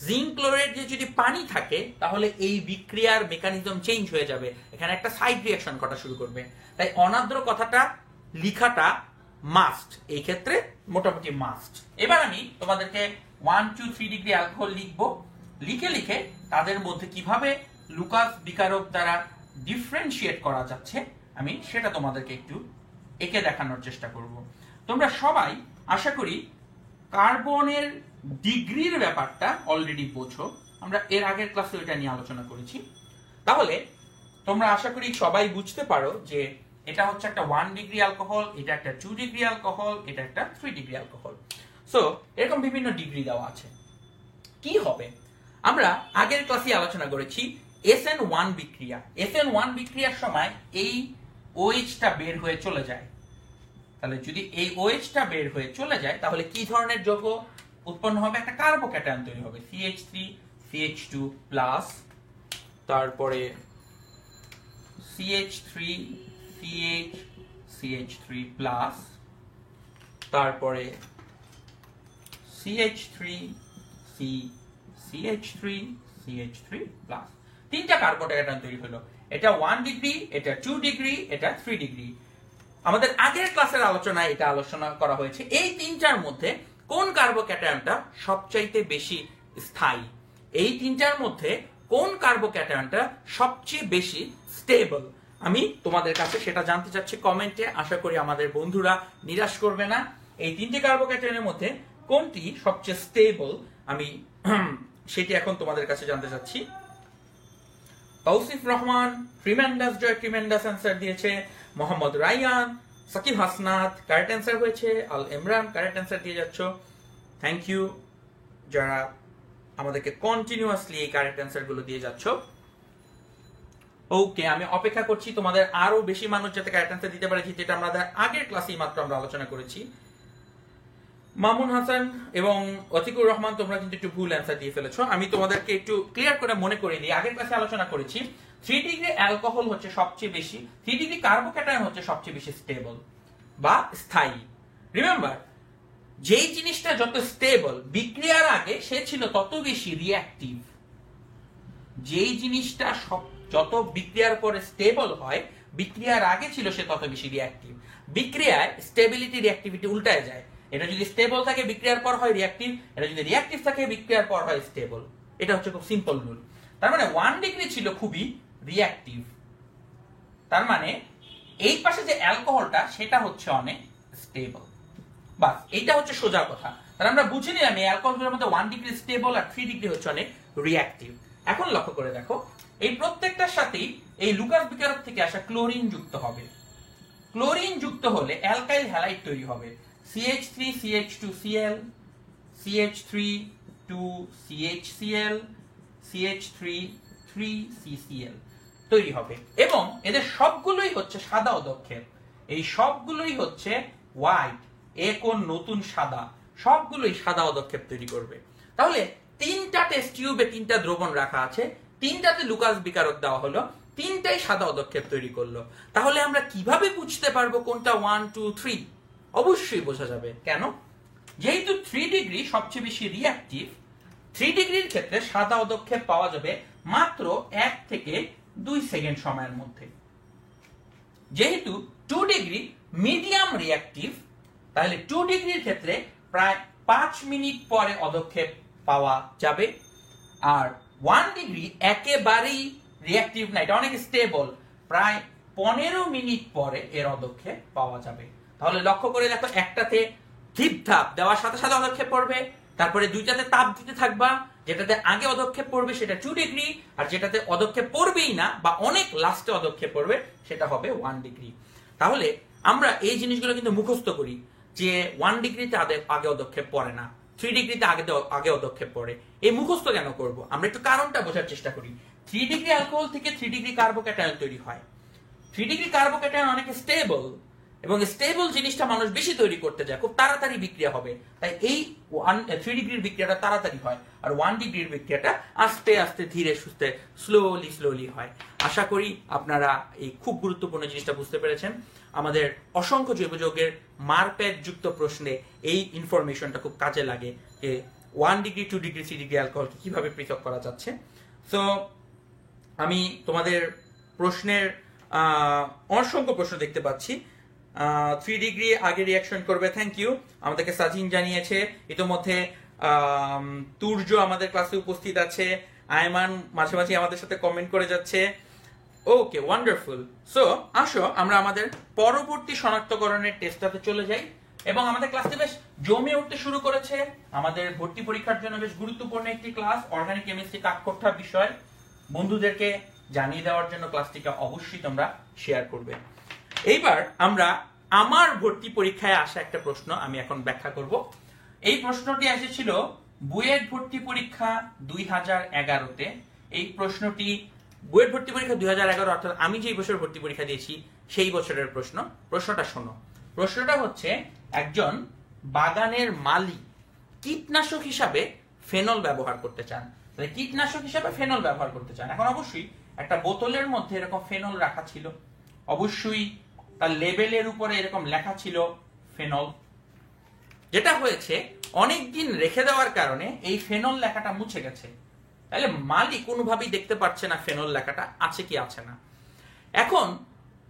জিঙ্ক ক্লোরাইড দিয়ে যদি পানি থাকে তাহলে এই বিক্রিয়ার মেকানিজম চেঞ্জ হয়ে যাবে, এখানে একটা সাইড রিঅ্যাকশন ঘটা শুরু করবে। তাই অনাদ্র কথাটা লিখাটা মাস্ট, এই ক্ষেত্রে মোটামুটি মাস্ট। এবার আমি তোমাদেরকে 1, 2, 3 ডিগ্রি অ্যালকোহল লিখবো, লিখে লিখে তাদের মধ্যে কিভাবে লুকাস বিকারক দ্বারা ডিফারেন্সিয়েট করা যাচ্ছে আমি সেটা তোমাদেরকে একটু এঁকে দেখানোর চেষ্টা করব। তোমরা সবাই আশা করি কার্বনের ডিগ্রির ব্যাপারটা অলরেডি বোঝো, আমরা এর আগের ক্লাসে এটা নিয়ে আলোচনা করেছি। তাহলে তোমরা আশা করি সবাই বুঝতে পারো যে এটা হচ্ছে একটা 1 ডিগ্রি অ্যালকোহল, এটা একটা 2 ডিগ্রি অ্যালকোহল, এটা একটা 3 ডিগ্রি অ্যালকোহল। সো এরকম বিভিন্ন ডিগ্রি দেওয়া আছে। কি হবে, আমরা আগের ক্লাসে আলোচনা করেছি SN1 বিক্রিয়া। SN1 বিক্রিয়ার সময় এই OH-টা বের হয়ে চলে যায়। তাহলে যদি এই OH-টা বের হয়ে চলে যায় তাহলে কি ধরনের যৌগ উৎপন্ন হবে? একটা কার্বোক্যাটায়ন তৈরি হবে, CH3 CH2 প্লাস, তারপরে CH3 CH CH3 প্লাস, তারপরে CH3 C CH3 CH3 plus. তিনটা কার্বোক্যাটায়ন তৈরি হলো। এটা 1 ডিগ্রি, এটা 2 ডিগ্রি, এটা 3 ডিগ্রি। আমাদের আগের ক্লাসের আলোচনায় এটা আলোচনা করা হয়েছে। এই তিনটার মধ্যে কোন কার্বোক্যাটায়নটা সবচাইতে বেশি স্থায়ী? এই তিনটার মধ্যে কোন কার্বোক্যাটায়নটা সবচেয়ে বেশি স্টেবল? আমি তোমাদের কাছে সেটা জানতে চাচ্ছি কমেন্টে। আশা করি আমাদের বন্ধুরা নিরাশ করবে না। এই তিনটে কার্বোক্যাটায়নের মধ্যে কোনটি সবচেয়ে স্টেবল, আমি সেটি এখন তোমাদের কাছে জানতে চাচ্ছি। Tausif Rahman tremendous Joy tremendous answer দিয়েছে। মোহাম্মদ রায়ান, সাকিব হাসনাত কারেক্ট অ্যান্সার হয়েছে। আল ইমরান কারেক্ট অ্যান্সার দিয়ে যাচ্ছ। থ্যাংক ইউ যারা আমাদেরকে কন্টিনিউয়াসলি এই কারেক্ট অ্যান্সার গুলো দিয়ে যাচ্ছ। ওকে, আমি অপেক্ষা করছি তোমাদের আরো বেশি মানুষ যাতে কারেক্ট অ্যান্সার দিতে পারে, যেটা আমাদের আগের ক্লাসেই মাত্র আমরা আলোচনা করেছি। মামুন হাসান এবং অতিকুর রহমান তোমরা কিন্তু একটু ভুল অ্যান্সার দিয়ে ফেলেছো। আমি তোমাদেরকে একটু ক্লিয়ার করে মনে করিয়ে দিই, আগের ক্লাসে আলোচনা করেছি 3 ডিগ্রি অ্যালকোহল হচ্ছে সবচেয়ে বেশি, 3 ডিগ্রি কার্বোক্যাটায়ন হচ্ছে সবচেয়ে বেশি স্টেবল বা স্থায়ী। রিমেম্বার, যেই জিনিসটা যত স্টেবল বিক্রিয়ার আগে সে ছিল তত বেশি রিঅ্যাক্টিভ। যেই জিনিসটা যত বিক্রিয়ার পরে স্টেবল হয়, বিক্রিয়ার আগে ছিল সে তত বেশি রিঅ্যাক্টিভ। বিক্রিয়ায় স্টেবিলিটি রিঅ্যাক্টিভিটি উল্টায় যায়। এটা যদি স্টেবল থাকে বিক্রিয়ার পর হয় রিঅ্যাক্টিভ, এটা যদি রিঅ্যাক্টিভ থাকে বিক্রিয়ার পর হয় স্টেবল। এটা হচ্ছে খুব সিম্পল রুল। তার মানে 1 ডিগ্রি ছিল খুবই রিঅ্যাক্টিভ, তার মানে এই পাশে যে অ্যালকোহলটা সেটা হচ্ছে অনেক স্টেবল। বাস, এইটা হচ্ছে সোজা কথা। তাহলে আমরা বুঝে নিলাম এই অ্যালকোহলগুলোর মধ্যে 1 ডিগ্রি স্টেবল আর 3 ডিগ্রি হচ্ছে অনেক রিঅ্যাক্টিভ। এখন লক্ষ্য করে দেখো, এই প্রত্যেকটার সাথেই এই লুকাস বিকারক থেকে আসা ক্লোরিন যুক্ত হবে। ক্লোরিন যুক্ত হলে অ্যালকাইল হ্যালাইড তৈরি হবে। CH3CH2Cl, CH3 2CHCl, CH3 3CCl তৈরি হবে এবং এদের সবগুলোই হচ্ছে সাদা অদক্ষেপ। এই সবগুলোই হচ্ছে হোয়াইট, এ কোন নতুন সাদা, সবগুলোই সাদা অদক্ষেপ তৈরি করবে। তাহলে 3টা টেস্ট টিউবে 3টা দ্রবণ রাখা আছে, 3টাতে লুকাস বিকারক দেওয়া হলো, 3টাই সাদা অদক্ষেপ তৈরি করলো। তাহলে আমরা কিভাবে বুঝতে পারবো কোনটা 1 2 3? অবশ্যই বোঝা যাবে। কেন? যেহেতু 3 ডিগ্রি সবচেয়ে বেশি রিঅ্যাক্টিভ, 3 ডিগ্রির ক্ষেত্রে সাদা অদক্ষেপ পাওয়া যাবে মাত্র 1 থেকে 2 সেকেন্ড সময়ের মধ্যে। যেহেতু 2 ডিগ্রি মিডিয়াম রিঅ্যাক্টিভ, তাহলে 2 ডিগ্রির ক্ষেত্রে প্রায় 5 মিনিট পরে অদক্ষেপ পাওয়া যাবে। আর 1 ডিগ্রি একেবারেই রিঅ্যাক্টিভ না, এটা অনেক স্টেবল, প্রায় 15 মিনিট পরে এর অদক্ষেপ পাওয়া যাবে। তাহলে লক্ষ্য করে দেখো, একটাতে ধিপ ধাপ দেওয়ার সাথে সাথে অদক্ষেপ পড়বে, তারপরে দুইটাতে তাপ দিতে থাকবা, যেটাতে আগে অদক্ষেপ পড়বে সেটা 2 ডিগ্রি, আর যেটাতে অদক্ষেপ পড়বেই না বা অনেক লাস্টে অদক্ষেপ পড়বে সেটা হবে 1 ডিগ্রি। তাহলে আমরা এই জিনিসগুলো কিন্তু মুখস্থ করি যে 1 ডিগ্রিতে আগে অদক্ষেপ পড়ে না, 3 ডিগ্রিতে আগে অদক্ষেপ পড়ে। এই মুখস্থ কেন করব? আমরা একটু কারণটা বোঝার চেষ্টা করি। 3 ডিগ্রি অ্যালকোহল থেকে 3 ডিগ্রি কার্বোক্যাটায়ন তৈরি হয়। 3 ডিগ্রি কার্বোক্যাটায়ন অনেক স্টেবল, এবং স্টেবল জিনিসটা মানুষ বেশি তৈরি করতে যায়, খুব তাড়াতাড়ি বিক্রিয়া হবে, তাই এই 3 ডিগ্রির বিক্রিয়াটা তাড়াতাড়ি হয়, আর 1 ডিগ্রির বিক্রিয়াটা আস্তে আস্তে ধীরে সুস্থে স্লোলি হয়। আশা করি আপনারা এই খুব গুরুত্বপূর্ণ জিনিসটা বুঝতে পেরেছেন। আমাদের অসংখ্য জৈব যৌগের মারপ্যাক যুক্ত প্রশ্নে এই ইনফরমেশনটা খুব কাজে লাগে যে 1 ডিগ্রি 2 ডিগ্রি 3 ডিগ্রি অ্যালকোহলকে কিভাবে পৃথক করা যাচ্ছে। সো আমি তোমাদের প্রশ্নের অসংখ্য প্রশ্ন দেখতে পাচ্ছি। 3 ডিগ্রি আগে রিয়াকশন করবে, থ্যাংক ইউ। আমাদেরকে সাজিন জানিয়েছে। ইতোমধ্যে তুর্য আমাদের ক্লাসে উপস্থিত আছে, আয়মান মাঝে মাঝে আমাদের সাথে কমেন্ট করে যাচ্ছে। ওকে, ওয়ান্ডারফুল। সো আসো আমরা আমাদের পরবর্তী শনাক্তকরণের টেস্টটাতে চলে যাই, এবং আমাদের ক্লাসটি বেশ জমে উঠতে শুরু করেছে। আমাদের ভর্তি পরীক্ষার জন্য বেশ গুরুত্বপূর্ণ একটি ক্লাস, অর্গানিক কেমিস্ট্রি কাককোঠা বিষয়। বন্ধুদেরকে জানিয়ে দেওয়ার জন্য ক্লাসটিকে অবশ্যই তোমরা শেয়ার করবে। এইবার আমরা আমার ভর্তি পরীক্ষায় আসা একটা প্রশ্ন আমি এখন ব্যাখ্যা করব। এই প্রশ্নটি এসেছিল বুয়েট ভর্তি পরীক্ষা 2011-তে। এই প্রশ্নটি বুয়েট ভর্তি পরীক্ষা 2011, অর্থাৎ আমি যেই বছর ভর্তি পরীক্ষা দিয়েছি সেই বছরের প্রশ্ন। প্রশ্নটা শোনো। প্রশ্নটা হচ্ছে, একজন বাগানের মালি কীটনাশক হিসাবে ফেনল ব্যবহার করতে চান। কীটনাশক হিসাবে ফেনল ব্যবহার করতে চান। এখন অবশ্যই একটা বোতলের মধ্যে এরকম ফেনল রাখা ছিল, অবশ্যই তার লেবেলের উপরে এরকম লেখা ছিল ফেনল। যেটা হয়েছে, অনেকদিন রেখে দেওয়ার কারণে এই ফেনল লেখাটা মুছে গেছে। তাহলে মালি কোনোভাবেই দেখতে পাচ্ছে না ফেনল লেখাটা আছে কি আছে না। এখন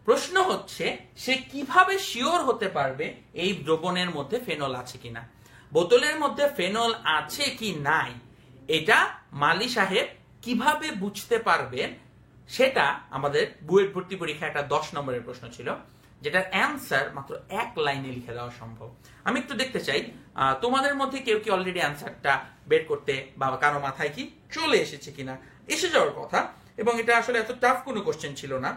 প্রশ্ন হচ্ছে, সে কিভাবে শিওর হতে পারবে এই দ্রবণের মধ্যে ফেনল আছে কিনা। বোতলের মধ্যে ফেনল আছে কি নাই এটা মালি সাহেব কিভাবে বুঝতে পারবেন, সেটা আমাদের বুয়েট ভর্তি পরীক্ষা একটা 10 নম্বরের প্রশ্ন ছিল, যেটার অ্যান্সার মাত্র এক লাইনে লিখে দেওয়া সম্ভব। আমি একটু দেখতে চাই তোমাদের মধ্যে কেউ কি অলরেডি অ্যান্সারটা বের করতে বা কারো মাথায় কি চলে এসেছে কিনা। এসে যাওয়ার কথা, এবং এটা আসলে এত টাফ কোনো কোশ্চেন ছিল না।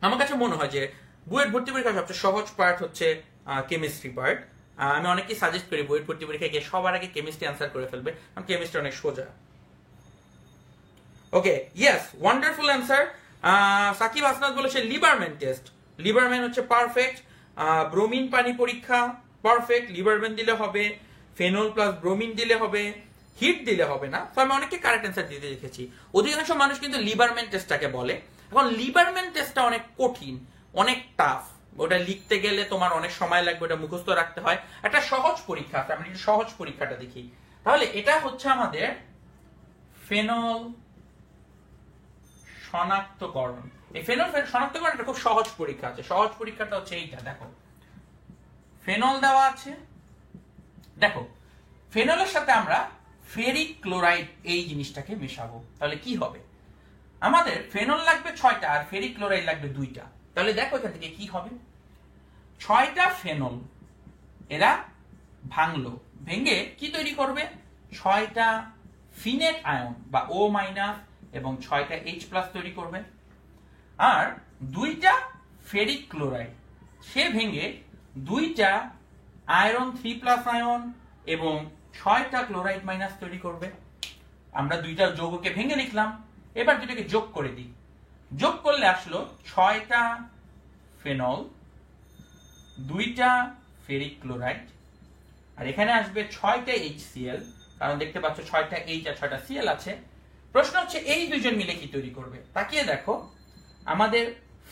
আমার কাছে মনে হয় যে বুয়েট ভর্তি পরীক্ষার সবচেয়ে সহজ পার্ট হচ্ছে কেমিস্ট্রি পার্ট। আমি অনেকেই সাজেস্ট করি বুয়েট ভর্তি পরীক্ষায় গিয়ে সবার আগে কেমিস্ট্রি অ্যান্সার করে ফেলবে, কারণ কেমিস্ট্রি অনেক সোজা। Okay, yes, wonderful answer. Sakib Hasnat বলেছে লিবারম্যান টেস্ট। লিবারম্যান হচ্ছে পারফেক্ট। ব্রোমিন পানি পরীক্ষা পারফেক্ট, লিবারম্যান দিলে হবে, ফেনল প্লাস ব্রোমিন দিলে হবে, হিট দিলে হবে না। তো আমি অনেককে কারেক্ট অ্যান্সার দিতে দেখেছি। অধিকাংশ মানুষ কিন্তু লিবারম্যান টেস্টটাকে বলে। এখন লিবারম্যান টেস্টটা অনেক কঠিন, অনেক টাফ, ওটা লিখতে গেলে তোমার অনেক সময় লাগবে, ওটা মুখস্থ রাখতে হয়। একটা সহজ পরীক্ষা আছে, আমরা সহজ পরীক্ষাটা দেখি। তাহলে এটা হচ্ছে আমাদের ফেনল শনাক্তকরণ। এই ফেনল শনাক্তকরণ একটা খুব সহজ পরীক্ষা আছে। সহজ পরীক্ষাটা হচ্ছে এইটা, দেখো ফেনল দেওয়া আছে, দেখো ফেনলের সাথে আমরা ফেরিক ক্লোরাইড এই জিনিসটাকে মেশাবো, তাহলে কি হবে? আমাদের ফেনল লাগবে 6টা আর ফেরিক ক্লোরাইড লাগবে 2টা। তাহলে দেখো এখান থেকে কি হবে, 6টা ফেনল এরা ভাঙলো, ভেঙে কি তৈরি করবে? 6টা ফিনেট আয়ন বা O- এবং 6টা H+ তৈরি করবে। আর 2টা ফেরিক ক্লোরাইড সে ভেঙে 2টা আয়রন 3+ আয়ন এবং 6টা ক্লোরাইড মাইনাস তৈরি করবে। আমরা 2টা যৌগকে ভেঙে লিখলাম, এবার দুটোকে যোগ করে দিই। যোগ করলে আসলো 6টা ফেনল, 2টা ফেরিক ক্লোরাইড, আর এখানে আসবে 6টা HCl, কারণ দেখতে পাচ্ছ 6টা H আর 6টা Cl আছে। প্রশ্ন হচ্ছে এই দুইজন মিলে কি তৈরি করবে? তাকিয়ে দেখো, আমাদের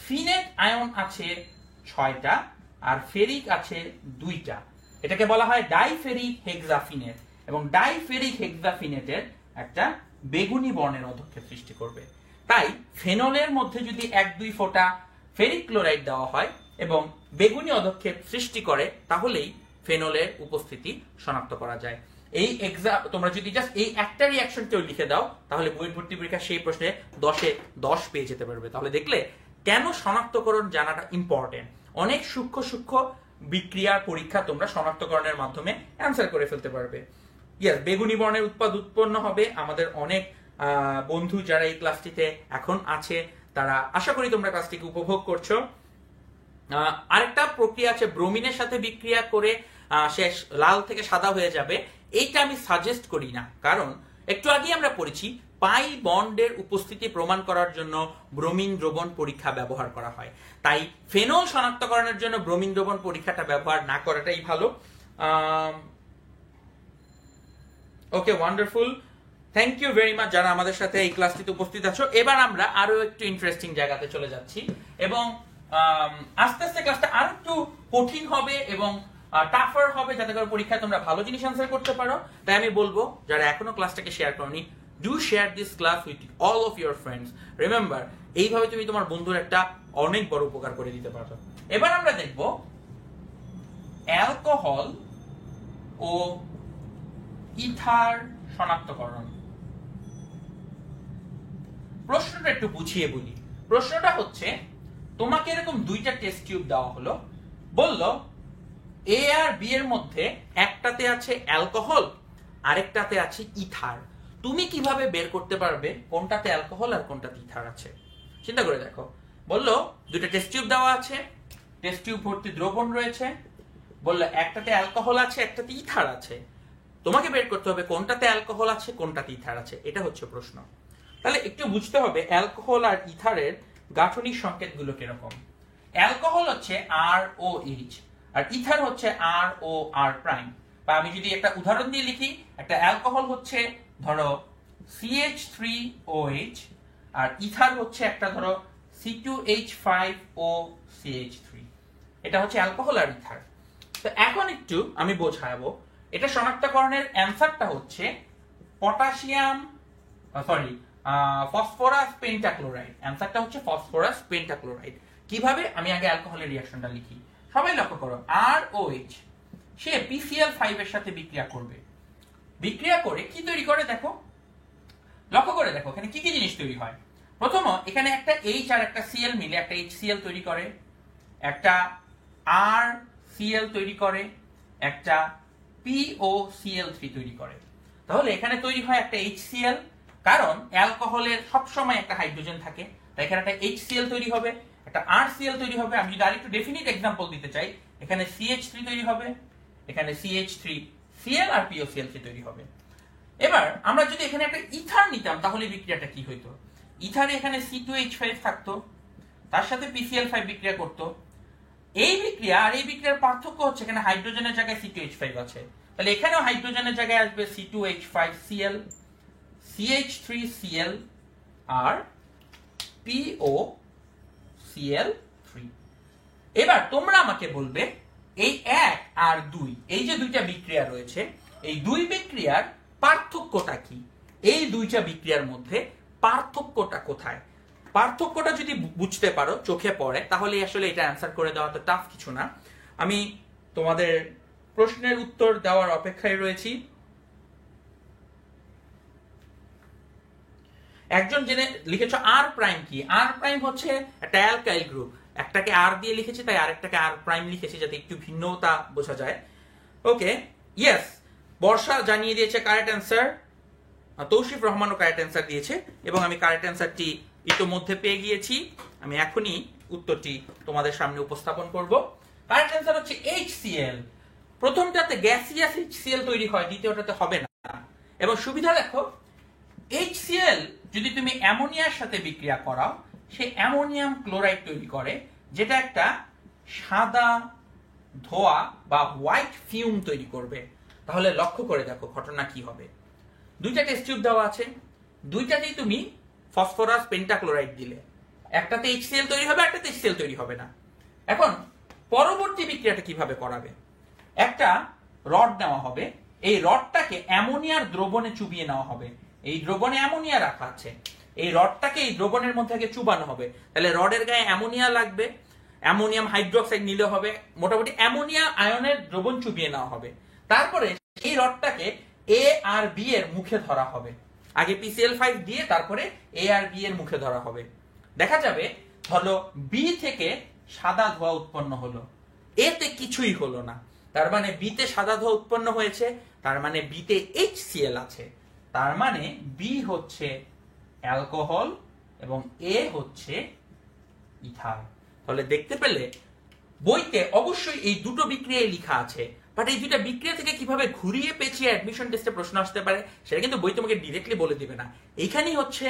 ফিনেট আয়ন আছে 6টা আর ফেরিক আছে 2টা। এটাকে বলা হয় ডাইফেরিক হেক্সাফিনেট, এবং ডাইফেরিক হেক্সাফিনেটের একটা বেগুনি বর্ণের অধক্ষেপ সৃষ্টি করবে। তাই ফেনলের মধ্যে যদি 1-2 ফোঁটা ফেরিক ক্লোরাইড দেওয়া হয় এবং বেগুনি অধক্ষেপ সৃষ্টি করে, তাহলেই ফেনলের উপস্থিতি শনাক্ত করা যায়। এই তোমরা যদি জাস্ট এই একটা রিঅ্যাকশন কেউ লিখে দাও, তাহলে বুয়েট ভর্তি পরীক্ষা সেই প্রশ্নে 10-এ 10 পেয়ে যেতে পারবে। তাহলে দেখলে কেন শনাক্তকরণ জানাটা ইম্পর্টেন্ট। অনেক সূক্ষ্ম সূক্ষ্ম বিক্রিয়ার পরীক্ষা তোমরা শনাক্তকরণের মাধ্যমে অ্যান্সার করে ফেলতে পারবে। ইয়েস, বেগুনি বর্ণের উৎপন্ন হবে। আমাদের অনেক বন্ধু যারা এই ক্লাসটিতে এখন আছে, তারা আশা করি তোমরা ক্লাসটিকে উপভোগ করছো। আরেকটা প্রক্রিয়া আছে, ব্রোমিনের সাথে বিক্রিয়া করে সে লাল থেকে সাদা হয়ে যাবে। এইটা আমি সাজেস্ট করি না, কারণ একটু আগে আমরা পড়েছি পাই বন্ডের উপস্থিতি প্রমাণ করার জন্য ব্রোমিন দ্রবণ পরীক্ষা ব্যবহার করা হয়। তাই ফেনল শনাক্তকরণের জন্য ব্রোমিন দ্রবণ পরীক্ষাটা ব্যবহার না করাটাই ভালো। Okay, wonderful, thank you very much যারা আমাদের সাথে এই ক্লাসটিতে উপস্থিত আছো। এবার আমরা আরো একটু ইন্টারেস্টিং জায়গাতে চলে যাচ্ছি, এবং আস্তে আস্তে ক্লাসটা আরো একটু কঠিন হবে এবং টাফার হবে, যাতে করে পরীক্ষায় তোমরা ভালো জিনিস অ্যান্সার করতে পারো। তাই আমি বলবো, যারা এখনো ক্লাসটাকে শেয়ার করনি, do share this class with all of your friends. Remember, এইভাবে তুমি তোমার বন্ধুর একটা অনেক বড় উপকার করে দিতে পারো। এবার আমরা দেখব অ্যালকোহল ও ইথার শনাক্তকরণ। প্রশ্নটা একটু বুঝিয়ে বলি। প্রশ্নটা হচ্ছে, তোমাকে এরকম 2টা টেস্ট টিউব দেওয়া হলো, বলল এ আর বি এর মধ্যে একটাতে আছে অ্যালকোহল, আরেকটাতে আছে ইথার। তুমি কিভাবে বের করতে পারবে কোনটাতে অ্যালকোহল আর কোনটাতে ইথার আছে? চিন্তা করে দেখো। বললো 2টা টেস্ট টিউব দেওয়া আছে, টেস্ট টিউব ভর্তি দ্রবণ রয়েছে, বললো একটাতে অ্যালকোহল আছে, একটাতে ইথার আছে। তোমাকে বের করতে হবে কোনটাতে অ্যালকোহল আছে, কোনটাতে ইথার আছে। এটা হচ্ছে প্রশ্ন। তাহলে একটু বুঝতে হবে অ্যালকোহল আর ইথারের গাঠনিক সংকেতগুলো কিরকম। অ্যালকোহল হচ্ছে ROH আর ইথার হচ্ছে ROR'। বা আমি যদি একটা উদাহরণ দিয়ে লিখি, একটা অ্যালকোহল হচ্ছে ধরো CH3OH আর ইথার হচ্ছে একটা ধরো C2H5OCH3। এটা হচ্ছে অ্যালকোহল আর ইথার। তো এখন একটু আমি বোঝাবো, এটা শনাক্তকরণের অ্যান্সারটা হচ্ছে ফসফরাস পেন্টাক্লোরাইড। অ্যান্সারটা হচ্ছে ফসফরাস পেন্টাক্লোরাইড। কিভাবে? আমি আগে অ্যালকোহলের রিঅ্যাকশনটা লিখি। সবাই লক্ষ্য করো, ROH সে PCl5 এর সাথে বিক্রিয়া করবে। বিক্রিয়া করে কি তৈরি করে দেখো, লক্ষ্য করে দেখো এখানে কি কি জিনিস তৈরি হয়। প্রথম এখানে একটা H আর একটা Cl মিলে একটা HCl তৈরি করে, একটা RCl তৈরি করে, একটা POCl3 তৈরি করে। তাহলে এখানে তৈরি হয় একটা HCl, কারণ অ্যালকোহলের সবসময় একটা হাইড্রোজেন থাকে, তাই এখানে একটা HCl তৈরি হবে, একটা RCl তৈরি হবে। আমি যদি আরেকটু ডেফিনিট এক্সাম্পল দিতে চাই, এখানে CH3 তৈরি হবে, এখানে CH3Cl আর POCl3 তৈরি হবে। এবার আমরা যদি এখানে একটা ইথার নিতাম তাহলে বিক্রিয়াটা কি হইতো? ইথারে এখানে C2H5 থাকতো, তার সাথে PCl5 বিক্রিয়া করত। এই বিক্রিয়া আর এই বিক্রিয়ার পার্থক্য হচ্ছে এখানে হাইড্রোজেনের জায়গায় C2H5 আছে, তাহলে এখানেও হাইড্রোজেনের জায়গায় আসবে C2H5Cl, CH3Cl আর POCl3। এবার তোমরা আমাকে বলবে এই 1 আর 2, এই যে দুইটা বিক্রিয়া রয়েছে, এই দুই বিক্রিয়ার পার্থক্যটা কি? এই দুইটা বিক্রিয়ার মধ্যে পার্থক্যটা কোথায়? পার্থক্যটা যদি বুঝতে পারো, চোখে পড়ে, তাহলে আসলে এটা অ্যান্সার করে দেওয়া তো টাফ কিছু না। আমি তোমাদের প্রশ্নের উত্তর দেওয়ার অপেক্ষায় রয়েছি। একজন জেনে লিখেছো আর প্রাইম কি? আর প্রাইম হচ্ছে একটা অ্যালকাইল গ্রুপ, একটাকে আর দিয়ে লিখেছি তাই আরেকটাকে আর প্রাইম লিখেছি যাতে একটু ভিন্নতা বোঝা যায়। ওকে, ইয়েস, বর্ষা জানিয়ে দিয়েছে কারেক্ট অ্যান্সার, তৌসিফ রহমানও কারেক্ট অ্যান্সার দিয়েছে এবং আমি কারেক্ট অ্যান্সারটি ইতোমধ্যে পেয়ে গিয়েছি। আমি এখনই উত্তরটি তোমাদের সামনে উপস্থাপন করব। কারেক্ট অ্যান্সার হচ্ছে HCl। প্রথমটাতে গ্যাসিয়াস HCl তৈরি হয়, দ্বিতীয়টাতে হবে না। এবং সুবিধা দেখো, HCl যদি তুমি অ্যামোনিয়ার সাথে বিক্রিয়া করাও, সে অ্যামোনিয়াম ক্লোরাইড তৈরি করে, যেটা একটা সাদা ধোঁয়া বা হোয়াইট ফিউম তৈরি করবে। তাহলে লক্ষ্য করে দেখো ঘটনা কি হবে। দুইটা টেস্ট টিউব দেওয়া আছে, দুইটাতেই তুমি ফসফরাস পেন্টাক্লোরাইড দিলে, একটাতে HCl তৈরি হবে, একটাতে HCl তৈরি হবে না। এখন পরবর্তী বিক্রিয়াটা কিভাবে করাবে? একটা রড নেওয়া হবে, এই রডটাকে অ্যামোনিয়ার দ্রবণে চুবিয়ে নেওয়া হবে। এই দ্রবণে অ্যামোনিয়া রাখা আছে, এই রডটাকে এই দ্রবণের মধ্যে আগে চুবানো হবে। তাহলে রডের গায়ে অ্যামোনিয়া লাগবে, অ্যামোনিয়াম হাইড্রোক্সাইড নিলে হবে, মোটামুটি অ্যামোনিয়া আয়নের দ্রবণ চুবিয়ে নেওয়া হবে। তারপরে এই রডটাকে A আর B এর মুখে ধরা হবে, আগে PCl5 দিয়ে তারপরে A আর B এর মুখে ধরা হবে। দেখা যাবে ধরো B থেকে সাদা ধোঁয়া উৎপন্ন হলো, A তে কিছুই হলো না। তার মানে B তে সাদা ধোঁয়া উৎপন্ন হয়েছে, তার মানে B তে HCl আছে, তার মানে B হচ্ছে অ্যালকোহল এবং A হচ্ছে ইথার। তাহলে দেখতে পেলে বইতে অবশ্যই এই দুটো বিক্রিয়ায় লেখা আছে, বাট এই দুইটা বিক্রিয়া থেকে কিভাবে ঘুরিয়ে পেঁচিয়ে অ্যাডমিশন টেস্টে প্রশ্ন আসতে পারে সেটা কিন্তু বই তোমাকে ডিরেক্টলি বলে দিবে না। এইখানেই হচ্ছে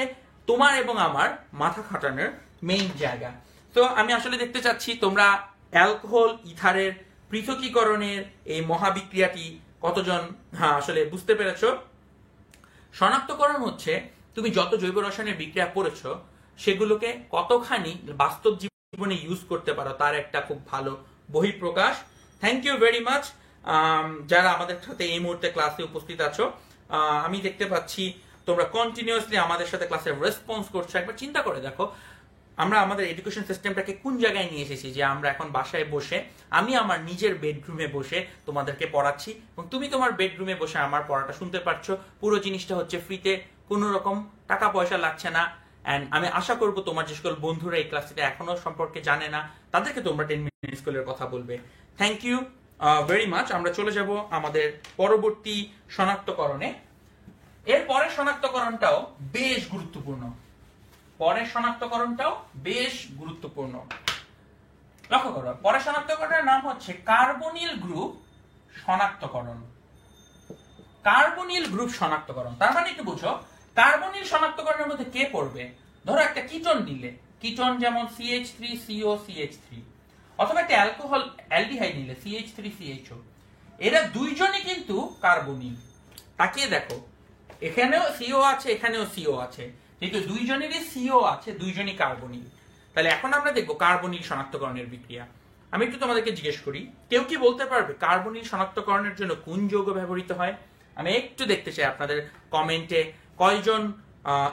তোমার এবং আমার মাথা খাটানোর মেইন জায়গা। তো আমি আসলে দেখতে চাচ্ছি তোমরা অ্যালকোহল ইথারের পৃথকীকরণের এই মহাবিক্রিয়াটি কতজন আসলে বুঝতে পেরেছো। শনাক্তকরণ হচ্ছে তুমি যত জৈব রসায়নের বিক্রিয়া পড়েছো সেগুলোকে কতখানি বাস্তব জীবনে ইউজ করতে পারো তার একটা খুব ভালো বহিঃপ্রকাশ। থ্যাংক ইউ ভেরি মাচ যারা আমাদের সাথে এই মুহূর্তে ক্লাসে উপস্থিত আছো। আমি দেখতে পাচ্ছি তোমরা কন্টিনিউয়াসলি আমাদের সাথে ক্লাসে রেসপন্স করছো। একবার চিন্তা করে দেখো আমরা আমাদের এডুকেশন সিস্টেমটাকে কোন জায়গায় নিয়ে এসেছি, যে আমরা এখন বাসায় বসে, আমি আমার নিজের বেডরুমে বসে তোমাদেরকে পড়াচ্ছি এবং তুমি তোমার বেডরুমে বসে আমার পড়াটা শুনতে পারছো। পুরো জিনিসটা হচ্ছে ফ্রিতে, কোনো রকম টাকা পয়সা লাগছে না। এন্ড আমি আশা করব তোমার যে সকল বন্ধুরা এই ক্লাসটা এখনো সম্পর্কে জানে না তাদেরকে তোমরা 10 মিনিট স্কুলের কথা বলবে। Thank you very much. আমরা চলে যাব আমাদের পরবর্তী শনাক্তকরণে। এর পরের শনাক্তকরণটাও বেশ গুরুত্বপূর্ণ, পরের শনাক্তকরণটাও বেশ গুরুত্বপূর্ণ। লক্ষ্য করো, পরের শনাক্তকরণের নাম হচ্ছে কার্বনিল গ্রুপ শনাক্তকরণ। কার্বনিল গ্রুপ শনাক্তকরণ তার মানে একটু বুঝো, কার্বনিল শনাক্তকরণের মধ্যে কে পড়বে? ধরো একটা কিটোন নিলে, কিটোন যেমন CH3COCH3, অথবা একটা অ্যালকোহল অ্যালডিহাইড নিলে CH3CHO, এরা দুইজনই কিন্তু কার্বনিল। তাকিয়ে দেখো, এখানেও CO আছে, এখানেও CO আছে, কিন্তু দুইজনেরই CO আছে, দুইজনই কার্বনিল। তাহলে এখন আমরা দেখবো কার্বনিল শনাক্তকরণের বিক্রিয়া। আমি একটু তোমাদেরকে জিজ্ঞেস করি, কেউ কি বলতে পারবে কার্বনিল শনাক্তকরণের জন্য কোন যৌগ ব্যবহৃত হয়? আমি একটু দেখতে চাই আপনাদের কমেন্টে কয়জন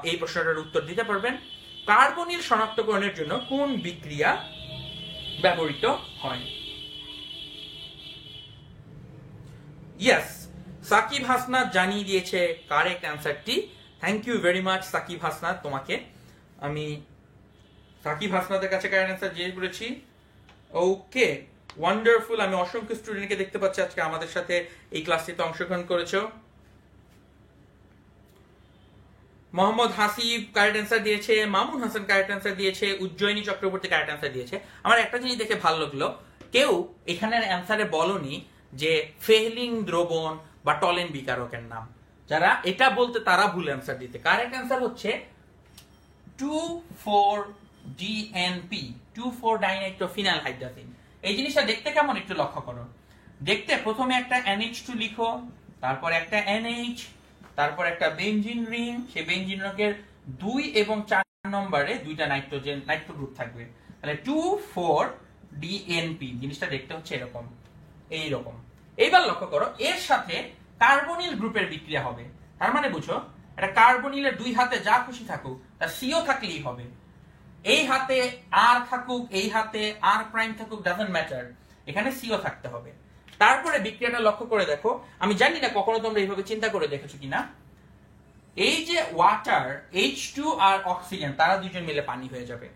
এই প্রশ্নটার উত্তর দিতে পারবেন। কার্বনিল শনাক্তকরণের জন্য কোন বিক্রিয়া ব্যবহৃত হয়? ইয়েস, সাকিব হাসনাত জানিয়ে দিয়েছে কারেক্ট অ্যান্সারটি। Thank you very much Sakib Hasnat, তোমাকে আমি সাকিব হাসনাতের কাছে কারেক্ট অ্যান্সার জিজ্ঞেস করেছি। Okay, wonderful. আমি অসংখ্য স্টুডেন্টকে দেখতে পাচ্ছি আজকে আমাদের সাথে এই ক্লাসটিতে অংশগ্রহণ করেছো। মোহাম্মদ হাসিব কারেক্ট অ্যান্সার দিয়েছে, মামুন হাসান কারেক্ট অ্যান্সার দিয়েছে, উজ্জয়িনী চক্রবর্তী কারেক্ট অ্যান্সার দিয়েছে। আমার একটা জিনিস দেখে ভালো লাগলো, কেউ এখানের অ্যান্সারে বলনি যে ফেহলিং দ্রবণ বা টলেন বিকারকের নাম। যারা এটা বলতে তারা ভুল অ্যান্সার দিতে। কারেক্ট অ্যান্সার হচ্ছে 2,4-DNP, 2,4-ডাইনাইট্রোফিনাইল হাইড্রাজিন। এই জিনিসটা দেখতে কেমন একটু লক্ষ্য করো। দেখতে প্রথমে একটা NH2 লিখো, তারপর একটা NH, তারপর একটা বেনজিন রিং, সেই বেনজিন রিংয়ের 2 এবং 4 নম্বরে দুইটা নাইট্রোজেন নাইট্রো গ্রুপ থাকবে। তাহলে 2,4-DNP জিনিসটা দেখতে হচ্ছে এরকম, এইরকম। এইবার লক্ষ্য করো, এর সাথে কার্বনিল গ্রুপের বিক্রিয়া হবে। তার মানে বুঝো, একটা কার্বনিলের দুই হাতে যা খুশি থাকুক, তার সিও থাকলেই হবে। এই হাতে আর থাকুক, এই হাতে আর প্রাইম থাকুক, ডাজন্ট ম্যাটার, এখানে সিও থাকতে হবে। তারপরে বিক্রিয়াটা লক্ষ্য করে দেখো, আমি জানি না কখনো তোমরা এইভাবে চিন্তা করে দেখেছো কিনা। এই যে ওয়াটার, H2 আর অক্সিজেন, তারা দুজন মিলে পানি হয়ে যাবে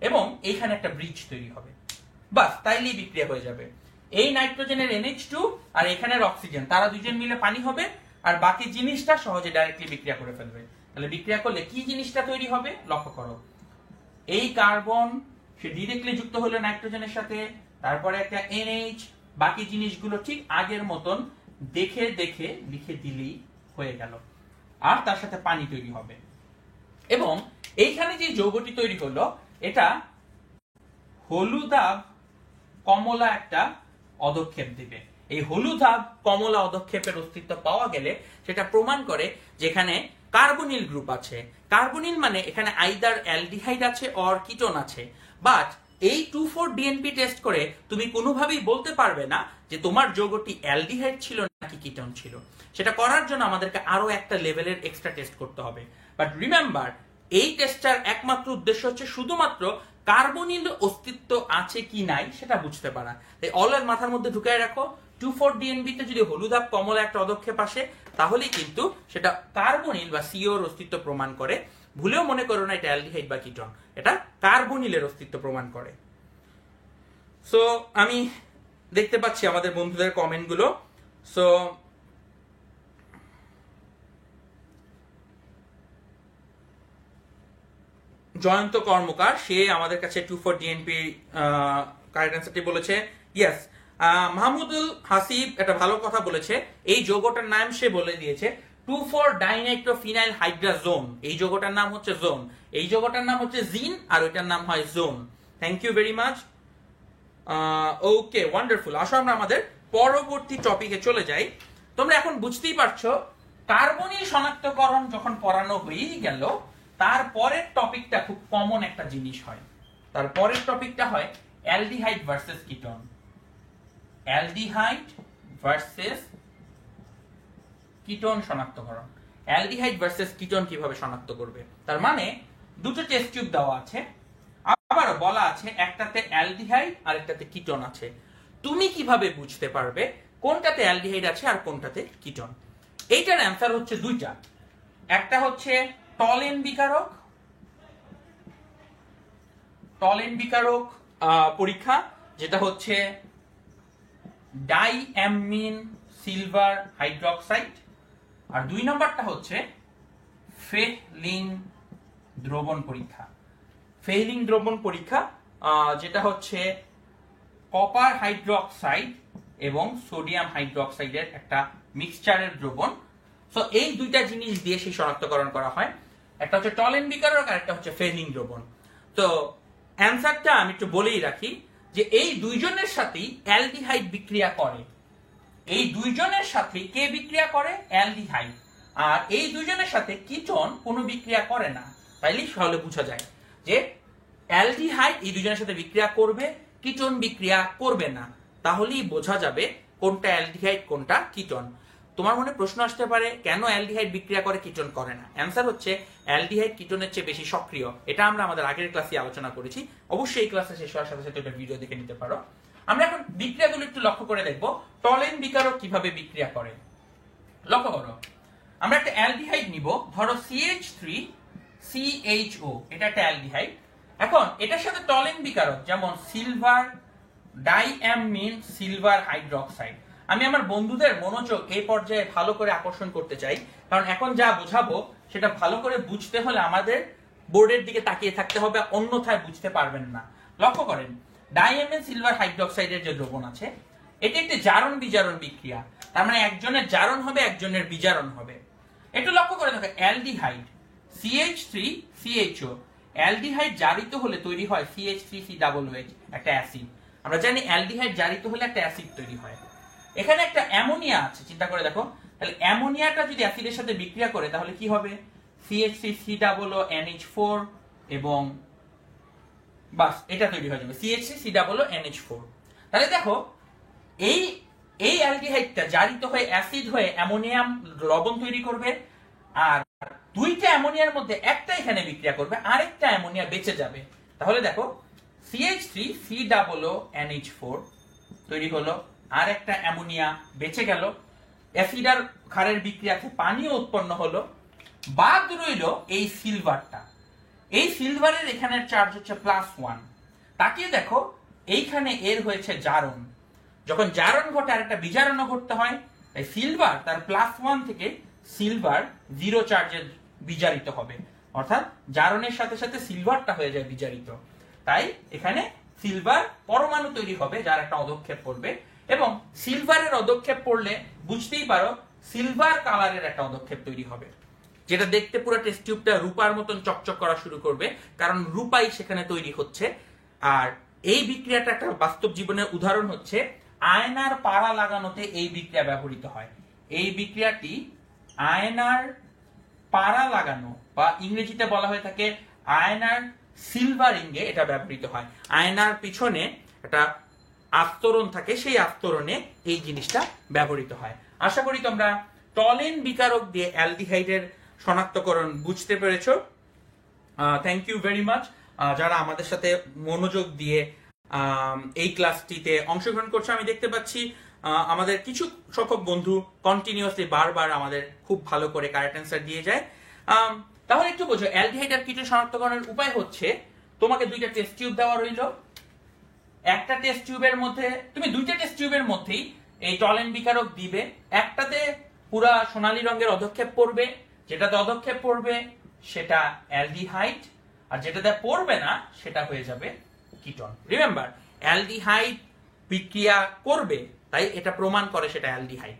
এবং এইখানে একটা ব্রিজ তৈরি হবে। বাস, তাইলেই বিক্রিয়া হয়ে যাবে। এই নাইট্রোজেনের NH2 আর এখানের অক্সিজেন, তারা দুজন মিলে পানি হবে, আর বাকি জিনিসটা সহজে ডাইরেক্টলি বিক্রিয়া করে ফেলবে। তাহলে বিক্রিয়া করলে কি জিনিসটা তৈরি হবে লক্ষ্য করো। এই কার্বন সে ডিরেক্টলি যুক্ত হলো নাইট্রোজেনের সাথে, তারপরে একটা NH, বাকি জিনিসগুলো ঠিক আগের মতন দেখে দেখে লিখে দিলেই হয়ে গেল, আর তার সাথে পানি তৈরি হবে। এবং এইখানে যে যৌগটি তৈরি হলো, এটা হলুদাভ কমলা একটা অদক্ষেপ দিবে। এই হলুদাভ কমলা অদক্ষেপের অস্তিত্ব পাওয়া গেলে সেটা প্রমাণ করে যেখানে কার্বনিল গ্রুপ আছে। কার্বনিল মানে এখানে আইদার অ্যালডিহাইড আছে অর কিটোন আছে। বাট এই 2,4-DNP টেস্ট করে তুমি কোনোভাবেই বলতে পারবে না যে তোমার যৌগটি অ্যালডিহাইড ছিল নাকি কিটোন ছিল। সেটা করার জন্য আমাদেরকে আরো একটা লেভেলের এক্সট্রা টেস্ট করতে হবে। বাট রিমেম্বার, এই টেস্টটার একমাত্র উদ্দেশ্য হচ্ছে শুধুমাত্র কার্বনিল অস্তিত্ব আছে কি নাই সেটা বুঝতে পারা। তাই অলওয়েজ মাথার মধ্যে ঢুকায় রাখো, 2,4-DNP তে যদি হলুদাভ কমলা একটা অদক্ষেপ আসে, তাহলেই কিন্তু সেটা কার্বনিল বা সিওর অস্তিত্ব প্রমাণ করে। ভুলেও মনে করো না এটা অ্যালডিহাইড বা কিটোন, এটা কার্বনিলের অস্তিত্ব প্রমাণ করে। সো আমি দেখতে পাচ্ছি আমাদের বন্ধুদের কমেন্টগুলো। সো জয়ন্ত কর্মকার, সে আমাদের কাছে 2,4-DNP কারেক্ট অ্যান্সারটি বলেছে। ইয়েস, মাহমুদুল হাসিব একটা ভালো কথা বলেছে, এই যৌগটার নাম সে বলে দিয়েছে 2,4-ডাইনাইট্রোফিনাইল হাইড্রাজোন। এই যৌগটার নাম হচ্ছে জোন, এই যৌগটার নাম হচ্ছে জিন, আর ওইটার নাম হয় zone. Thank you very much. Okay, wonderful. আসো আমরা আমাদের পরবর্তী টপিকে চলে যাই। তোমরা এখন বুঝতেই পারছো, কার্বনিল শনাক্তকরণ যখন পড়ানো হয়েই গেল, তারপরের টপিকটা খুব কমন একটা জিনিস হয়। তারপরের টপিকটা হয় aldehyde versus ketone. Aldehyde versus ketone শনাক্তকরণ। অ্যালডিহাইড ভার্সেস কিটোন কিভাবে শনাক্ত করবে, তার মানে দুটো টেস্ট টিউব দেওয়া আছে, আবারও বলা আছে একটাতে অ্যালডিহাইড আর একটাতে কিটোন আছে। তুমি কিভাবে বুঝতে পারবে কোনটাতে অ্যালডিহাইড আছে আর কোনটাতে কিটোন? এইটার অ্যান্সার হচ্ছে দুইটা। একটা হচ্ছে টলেন বিকারক, টলেন বিকারক পরীক্ষা, যেটা হচ্ছে ডাইঅ্যামিন সিলভার হাইড্রোক্সাইড, আর দুই নম্বরটা হচ্ছে ফেহলিং দ্রবণ পরীক্ষা। ফেহলিং দ্রবণ পরীক্ষা যেটা হচ্ছে কপার হাইড্রোক্সাইড এবং সোডিয়াম হাইড্রোক্সাইডের একটা মিক্সচারের দ্রবণ। সো এই দুইটা জিনিস দিয়ে সেই শনাক্তকরণ করা হয়। একটা হচ্ছে টলেন বিকারক আর একটা হচ্ছে ফেহলিং দ্রবণ। তো অ্যান্সারটা আমি একটু বলেই রাখি যে এই দুইজনের সাথেই অ্যালডিহাইড বিক্রিয়া করে। এই দুইজনের সাথে কে বিক্রিয়া করে? অ্যালডিহাইড। আর এই দুইজনের সাথে কিটোন কোনো বিক্রিয়া করে না। তাইলেই সহজে বোঝা যায় যে অ্যালডিহাইড এই দুইজনের সাথে বিক্রিয়া করবে, কিটোন বিক্রিয়া করবে না। তাহলেই বোঝা যাবে কোনটা অ্যালডিহাইড কোনটা কিটোন। তোমার মনে প্রশ্ন আসতে পারে, কেন অ্যালডিহাইড বিক্রিয়া করে কিটোন করে না? অ্যান্সার হচ্ছে অ্যালডিহাইড কিটোনের চেয়ে বেশি সক্রিয়। এটা আমরা আমাদের আগের ক্লাসে আলোচনা করেছি, অবশ্যই এই ক্লাসে শেষ হওয়ার সাথে সাথে একটা ভিডিও দেখে নিতে পারো। আমরা এখন বিক্রিয়াগুলো একটু লক্ষ্য করে দেখব টলেন বিকারক কিভাবে বিক্রিয়া করে। লক্ষ্য করো, আমরা একটা অ্যালডিহাইড নিব, ধরো CH3CHO, এটা একটা অ্যালডিহাইড। এখন এটার সাথে টলেন বিকারক যেমন সিলভার ডাইঅ্যামিন সিলভার হাইড্রোক্সাইড। আমি আমার বন্ধুদের মনোযোগ এই পর্যায়ে ভালো করে আকর্ষণ করতে চাই, কারণ এখন যা বোঝাবো সেটা ভালো করে বুঝতে হলে আমাদের বোর্ডের দিকে তাকিয়ে থাকতে হবে, অন্যথায় বুঝতে পারবেন না। লক্ষ্য করেন, ডাইঅ্যামিন সিলভার হাইড্রোক্সাইডের যে দ্রবণ আছে, এটি একটি জারণ বিজারণ বিক্রিয়া, তার মানে একজনের জারণ হবে একজনের বিজারণ হবে। একটু লক্ষ্য করে দেখো, অ্যালডিহাইড CH3CHO, অ্যালডিহাইড জারিত হলে তৈরি হয় CH3COOH, একটা অ্যাসিড। আমরা জানি অ্যালডিহাইড জারিত হলে একটা অ্যাসিড তৈরি হয়। এখানে একটা অ্যামোনিয়া আছে, চিন্তা করে দেখো, তাহলে অ্যামোনিয়াটা যদি অ্যাসিডের সাথে বিক্রিয়া করে তাহলে কি হবে? CH3COONH4 এবং বাস এটা তৈরি হয়ে যাবে CH3COONH4। তাহলে দেখো এই অ্যালডিহাইডটা জারিত হয়ে অ্যাসিড হয়ে অ্যামোনিয়াম লবণ তৈরি করবে, আর দুইটা অ্যামোনিয়ার মধ্যে একটা এখানে বিক্রিয়া করবে, আরেকটা অ্যামোনিয়া বেঁচে যাবে। তাহলে দেখো CH3COONH4 তৈরি হলো, আর একটা অ্যামোনিয়া বেঁচে গেল, অ্যাসিড আর ক্ষারের বিক্রিয়াতে পানিও উৎপন্ন হলো, বাদ রইল এই সিলভারটা। এই সিলভারের এখানের চার্জ হচ্ছে +1। তাকিয়ে দেখো, এইখানে এর হয়েছে জারণ। যখন জারণ ঘটে আর একটা বিজারণ ঘটতে হয়, তাই সিলভার তার +1 থেকে সিলভার 0 চার্জে বিজারিত হবে, অর্থাৎ জারণের সাথে সাথে সিলভারটা হয়ে যায় বিজারিত। তাই এখানে সিলভার পরমাণু তৈরি হবে যার একটা অধক্ষেপ পড়বে, এবং সিলভারের অধক্ষেপ পড়লে বুঝতেই পারো সিলভার কালারের একটা অধক্ষেপ তৈরি হবে, যেটা দেখতে পুরো টেস্ট টিউবটা রূপার মতন চকচক করা শুরু করবে, কারণ রূপাই সেখানে তৈরি হচ্ছে। আর এই বিক্রিয়াটা একটা বাস্তব জীবনের উদাহরণ হচ্ছে আয়নার পাড়া লাগানোতে এই বিক্রিয়া ব্যবহৃত হয়। এই বিক্রিয়াটি আয়নার পাড়া লাগানো বা ইংরেজিতে বলা হয়ে থাকে আয়নার সিলভারিং এ এটা ব্যবহৃত হয়। আয়নার পিছনে একটা আস্তরণ থাকে, সেই আস্তরণে এই জিনিসটা ব্যবহৃত হয়। আশা করি তোমরা টলেন বিকারক দিয়ে অ্যালডিহাইডের শনাক্তকরণ বুঝতে পেরেছো। থ্যাংক ইউ ভেরি মাচ যারা আমাদের সাথে মনোযোগ দিয়ে এই ক্লাসটিতে অংশগ্রহণ করছে। আমি দেখতে পাচ্ছি আমাদের কিছু সংখ্যক বন্ধু কন্টিনিউয়াসলি বারবার আমাদের খুব ভালো করে কারেক্ট অ্যান্সার দিয়ে যায়। তাহলে একটু বোঝো, অ্যালডিহাইড আর কিটোন শনাক্তকরণের উপায় হচ্ছে তোমাকে দুইটা টেস্ট টিউব দেওয়া রইল, একটা টেস্ট টিউবের মধ্যে তুমি দুইটা টেস্ট টিউবের মধ্যেই এই টলেন বিকারক দিবে, একটাতে পুরা সোনালী রঙের অধক্ষেপ পড়বে, যেটাতে অধক্ষেপ পড়বে সেটা অ্যালডিহাইড, আর যেটাতে পড়বে না সেটা হয়ে যাবে কিটোন। রিমেম্বার, অ্যালডিহাইড বিক্রিয়া করবে তাই এটা প্রমাণ করে সেটা অ্যালডিহাইড,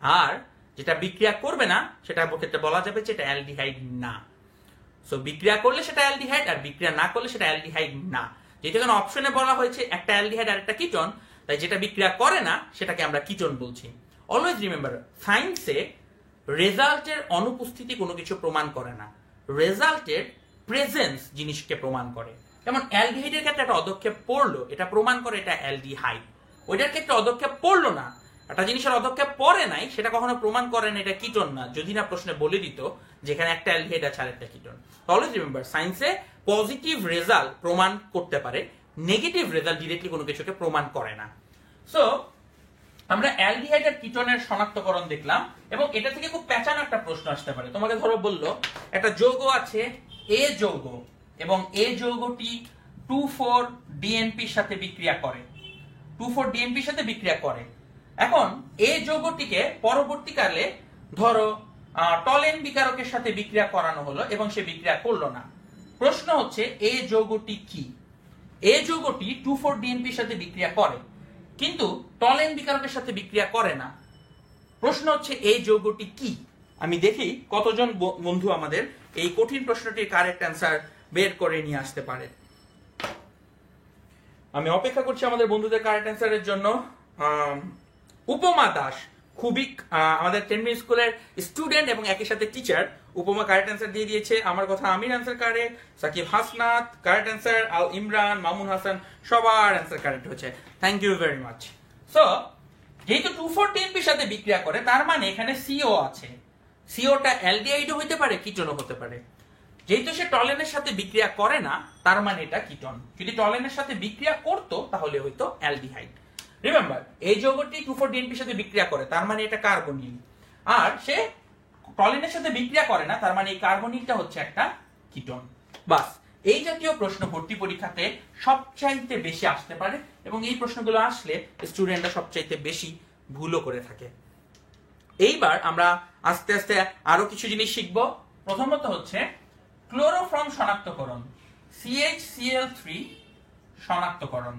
আর যেটা বিক্রিয়া করবে না সেটা ক্ষেত্রে বলা যাবে যে এটা অ্যালডিহাইড না। সো বিক্রিয়া করলে সেটা অ্যালডিহাইড, আর বিক্রিয়া না করলে সেটা অ্যালডিহাইড না। যেহেতু এখানে অপশনে বলা হয়েছে একটা অ্যালডিহাইড আর একটা কিটোন, তাই যেটা বিক্রিয়া করে না সেটাকে আমরা কিটোন বলছি। অলওয়েজ রিমেম্বার, সায়েন্সে রেজাল্টের অনুপস্থিতি কোনো কিছু প্রমাণ করে না, রেজাল্টের প্রেজেন্স জিনিসকে প্রমাণ করে। যেমন অ্যালডিহাইডের ক্ষেত্রে একটা অধক্ষেপ পড়লো, এটা প্রমাণ করে এটা অ্যালডিহাইড। ওইটার ক্ষেত্রে অধক্ষেপ পড়লো না, একটা জিনিসের অধক্ষেপ পড়ে নাই, সেটা কখনো প্রমাণ করে না এটা কিটোন না, যদি না প্রশ্নে বলে দিত যেখানে একটা অ্যালডিহাইড আছে আর একটা কিটোন। অলওয়েজ রিমেম্বার, সায়েন্সে পজিটিভ রেজাল্ট প্রমাণ করতে পারে, নেগেটিভ রেজাল্ট ডিরেক্টলি কোনো কিছুকে প্রমাণ করে না। সো আমরা অ্যালডিহাইড আর কিটোনের শনাক্তকরণ দেখলাম, এবং এটা থেকে খুব প্যাচানো একটা প্রশ্ন আসতে পারে। তোমাকে ধরো বললো একটা যৌগ আছে এ যৌগ, এবং এ যৌগটি 2,4-DNPর সাথে বিক্রিয়া করে, 2,4-DNPর সাথে বিক্রিয়া করে। এখন এ যৌগটিকে পরবর্তীকালে ধরো টলেন বিকারকের সাথে বিক্রিয়া করানো হলো এবং সে বিক্রিয়া করলো না। প্রশ্ন হচ্ছে এ যৌগটি কি? এ যৌগটি 2,4-DNPর সাথে বিক্রিয়া করে, কিন্তু টলেন বিকারকের সাথে বিক্রিয়া করে না। প্রশ্ন হচ্ছে এই যৌগটি কি? আমি দেখি কতজন বন্ধু আমাদের এই কঠিন প্রশ্নটির কারেক্ট অ্যান্সার বের করে নিয়ে আসতে পারে। আমি অপেক্ষা করছি আমাদের বন্ধুদের কারেক্ট অ্যান্সারের জন্য। উপমা দাস খুবই আমাদের 10 মিনিট স্কুলের স্টুডেন্ট এবং একই সাথে টিচার। উপমা কারেক্ট অ্যান্সার দিয়ে দিয়েছে। আমার কথা Amir answer correct, Sakib Hasnat correct answer, Al Imran, Mamun Hasan সবার অ্যান্সার কারেক্ট হয়েছে। Thank you very much. So যেহেতু 2,4-DNPর সাথে বিক্রিয়া করে, তার মানে এখানে সিও আছে। সিওটা অ্যালডিহাইডও হতে পারে, কিটোনও হতে পারে। যেহেতু সে টলেনের সাথে বিক্রিয়া করে না, তার মানে এটা কিটোন। যদি টলেনের সাথে বিক্রিয়া করতো তাহলে হয়তো অ্যালডিহাইড। রিমেম্বার এই যৌগটি 2,4-DNP সাথে বিক্রিয়া করে, তার মানে এটা কার্বনিল। আর সে টলিনের সাথে বিক্রিয়া করে না, তার মানে এই কার্বনিলটা হচ্ছে একটা কিটোন। বাস, এই জাতীয় প্রশ্ন ভর্তি পরীক্ষাতে সবচাইতে বেশি আসতে পারে এবং এই প্রশ্নগুলো আসলে স্টুডেন্টরা সবচাইতে বেশি ভুলও করে থাকে। এইবার আমরা আস্তে আস্তে আরো কিছু জিনিস শিখব। প্রথমত হচ্ছে ক্লোরোফর্ম শনাক্তকরণ, CH-Cl3 শনাক্তকরণ।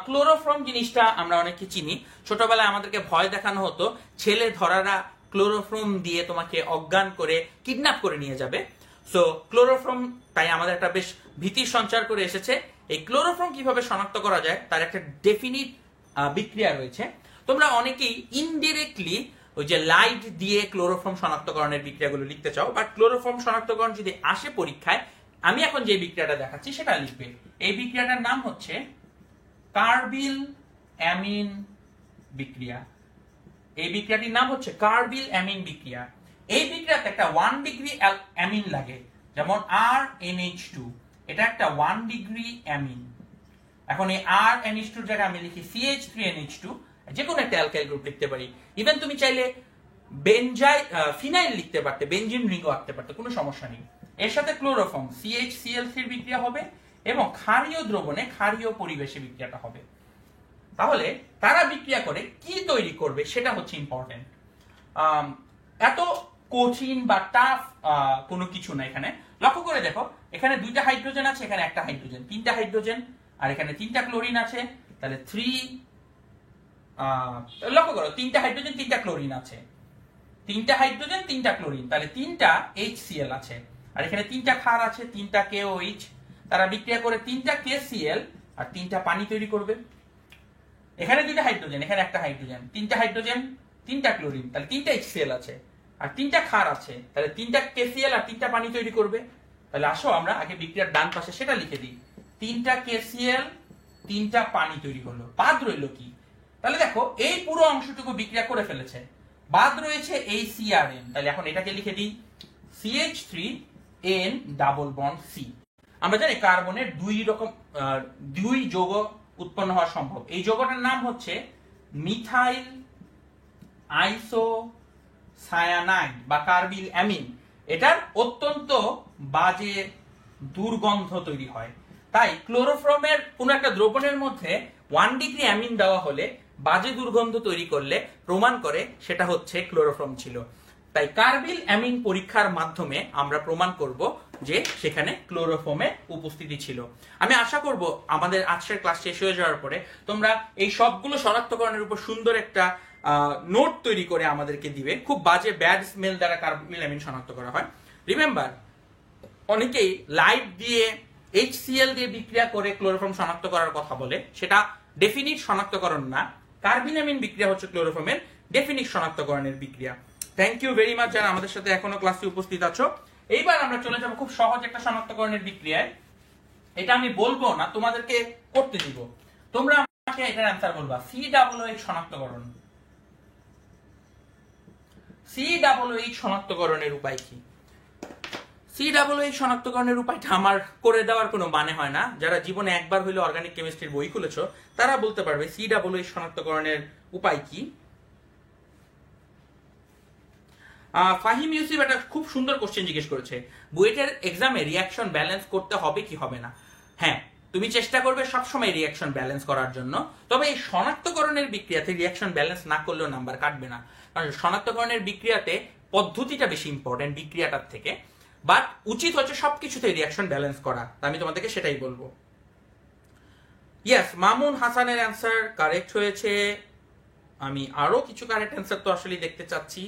ক্লোরোফর্ম জিনিসটা আমরা অনেকে চিনি, ছোটবেলায় আমাদেরকে ভয় দেখানো হতো ছেলে ধরারা ক্লোরোফর্ম দিয়ে তোমাকে অজ্ঞান করে কিডন্যাপ করে নিয়ে যাবে। সো ক্লোরোফর্ম তাই আমাদের একটা বেশ ভীতির সঞ্চার করে এসেছে। এই ক্লোরোফর্ম কিভাবে শনাক্ত করা যায় তার একটা ডেফিনিট বিক্রিয়া রয়েছে। তোমরা অনেকেই ইনডিরেক্টলি ওই যে লাইট দিয়ে ক্লোরোফর্ম শনাক্তকরণের বিক্রিয়াগুলো লিখতে চাও, বাট ক্লোরোফর্ম শনাক্তকরণ যদি আসে পরীক্ষায়, আমি এখন যে বিক্রিয়াটা দেখাচ্ছি সেটা লিখবে। এই বিক্রিয়াটার নাম হচ্ছে কার্বিল অ্যামিন বিক্রিয়া। এই বিক্রিয়াটির নাম হচ্ছে কার্বিল অ্যামিন বিক্রিয়া। এই বিক্রিয়াতে একটা 1 ডিগ্রি অ্যামিন লাগে, যেমন RNH2, এটা একটা 1 ডিগ্রি অ্যামিন। এখন এই RNH2 এর জায়গায় আমি লিখি CH3NH2, যে কোনো একটা অ্যালকাইল গ্রুপ লিখতে পারি। ইভেন তুমি চাইলে ফিনাইল লিখতে পারতে, বেনজিন রিংও আঁকতে পারতে, কোনো সমস্যা নেই। এর সাথে ক্লোরোফর্ম CH-Cl3 বিক্রিয়া হবে এবং ক্ষারীয় দ্রবণে ক্ষারীয় পরিবেশে বিক্রিয়াটা হবে। তাহলে তারা বিক্রিয়া করে কি তৈরি করবে সেটা হচ্ছে ইম্পর্টেন্ট। এত কঠিন বা টাফ কোনো কিছু না। এখানে লক্ষ্য করে দেখো, এখানে 2টা হাইড্রোজেন আছে, এখানে একটা হাইড্রোজেন, 3টা হাইড্রোজেন, আর এখানে 3টা ক্লোরিন আছে। তাহলে লক্ষ্য করো, 3টা হাইড্রোজেন 3টা ক্লোরিন আছে, 3টা হাইড্রোজেন 3টা ক্লোরিন, তাহলে 3টা HCl আছে। আর এখানে 3টা ক্ষার আছে, 3টা KOH। তারা বিক্রিয়া করে 3টা KCl আর 3টা পানি তৈরি করবে। এখানে 2টা হাইড্রোজেন, এখানে একটা হাইড্রোজেন, 3টা হাইড্রোজেন 3টা ক্লোরিন, তাহলে 3টা HCl আছে, আর 3টা ক্ষার আছে, তাহলে 3টা KCl আর 3টা পানি তৈরি করবে। তাহলে আসো আমরা আগে বিক্রিয়ার ডান পাশে সেটা লিখে দিই। 3টা KCl 3টা পানি তৈরি হলো, বাদ রইল কি? তাহলে দেখো এই পুরো অংশটুকু বিক্রিয়া করে ফেলেছে, বাদ রয়েছে এই CRN। তাহলে এখন এটাকে লিখে দিই CH3N ডাবল বন্ড C। আমরা জানি কার্বনের দুই যৌগ উৎপন্ন হওয়া সম্ভব। এই যৌগটার নাম হচ্ছে মিথাইল আইসোসায়ানাইড বা কার্বিল অ্যামিন। এটার অত্যন্ত বাজে দুর্গন্ধ তৈরি হয়। তাই ক্লোরোফর্মের কোন একটা দ্রবণের মধ্যে 1 ডিগ্রি অ্যামিন দেওয়া হলে বাজে দুর্গন্ধ তৈরি করলে প্রমাণ করে সেটা হচ্ছে ক্লোরোফর্ম ছিল। তাই কার্বিল অ্যামিন পরীক্ষার মাধ্যমে আমরা প্রমাণ করব যে সেখানে ক্লোরোফর্মের উপস্থিতি ছিল। আমি আশা করব আমাদের আজকের ক্লাস শেষ হয়ে যাওয়ার পরে তোমরা এই সবগুলো শনাক্তকরণের উপর সুন্দর একটা নোট তৈরি করে আমাদেরকে দিবে। খুব বাজে ব্যাড স্মেল দ্বারা কার্বিল অ্যামিন শনাক্ত করা হয়। রিমেম্বার, অনেকেই লাইট দিয়ে HCl দিয়ে বিক্রিয়া করে ক্লোরোফর্ম শনাক্ত করার কথা বলে, সেটা ডেফিনিট শনাক্তকরণ না। কার্বিল অ্যামিন বিক্রিয়া হচ্ছে ক্লোরোফর্মের ডেফিনিট শনাক্তকরণের বিক্রিয়া। থ্যাংক ইউ ভেরি মাচ যারা আমাদের সাথে এখনো ক্লাসে উপস্থিত আছো। এইবার আমরা চলে যাব খুব সহজ একটা শনাক্তকরণের বিক্রিয়ায়। এটা আমি বলবো না, তোমাদেরকে করতে দিব। তোমরা আমাকে এটার অ্যান্সার বলবা। COOH শনাক্তকরণ, COOH শনাক্তকরণের উপায় কি? COOH শনাক্তকরণের উপায়টা আমার করে দেওয়ার কোনো মানে হয় না। যারা জীবনে একবার হইলে অর্গানিক কেমিস্ট্রির বই খুলেছো তারা বলতে পারবে COOH শনাক্তকরণের উপায় কি। ফাহিম ইউসুফ একটা খুব সুন্দর কোশ্চেন জিজ্ঞেস করেছে, বুয়েটের এক্সামে রিঅ্যাকশন ব্যালেন্স করতে হবে কি হবে না? হ্যাঁ, তুমি চেষ্টা করবে সবসময় রিঅ্যাকশন ব্যালেন্স করার জন্য। তবে এই শনাক্তকরণের বিক্রিয়াতে রিঅ্যাকশন ব্যালেন্স না করলেও নাম্বার কাটবে না, কারণ শনাক্তকরণের বিক্রিয়াতে পদ্ধতিটা বেশি ইম্পর্টেন্ট বিক্রিয়াটার থেকে। বাট উচিত হচ্ছে সবকিছুতে রিঅ্যাকশন ব্যালেন্স করা। আমি তোমাদেরকে সেটাই বলবো। ইয়েস, মামুন হাসানের অ্যান্সার কারেক্ট হয়েছে। আমি আরো কিছু কারেক্ট অ্যান্সার তো আসলে দেখতে চাচ্ছি।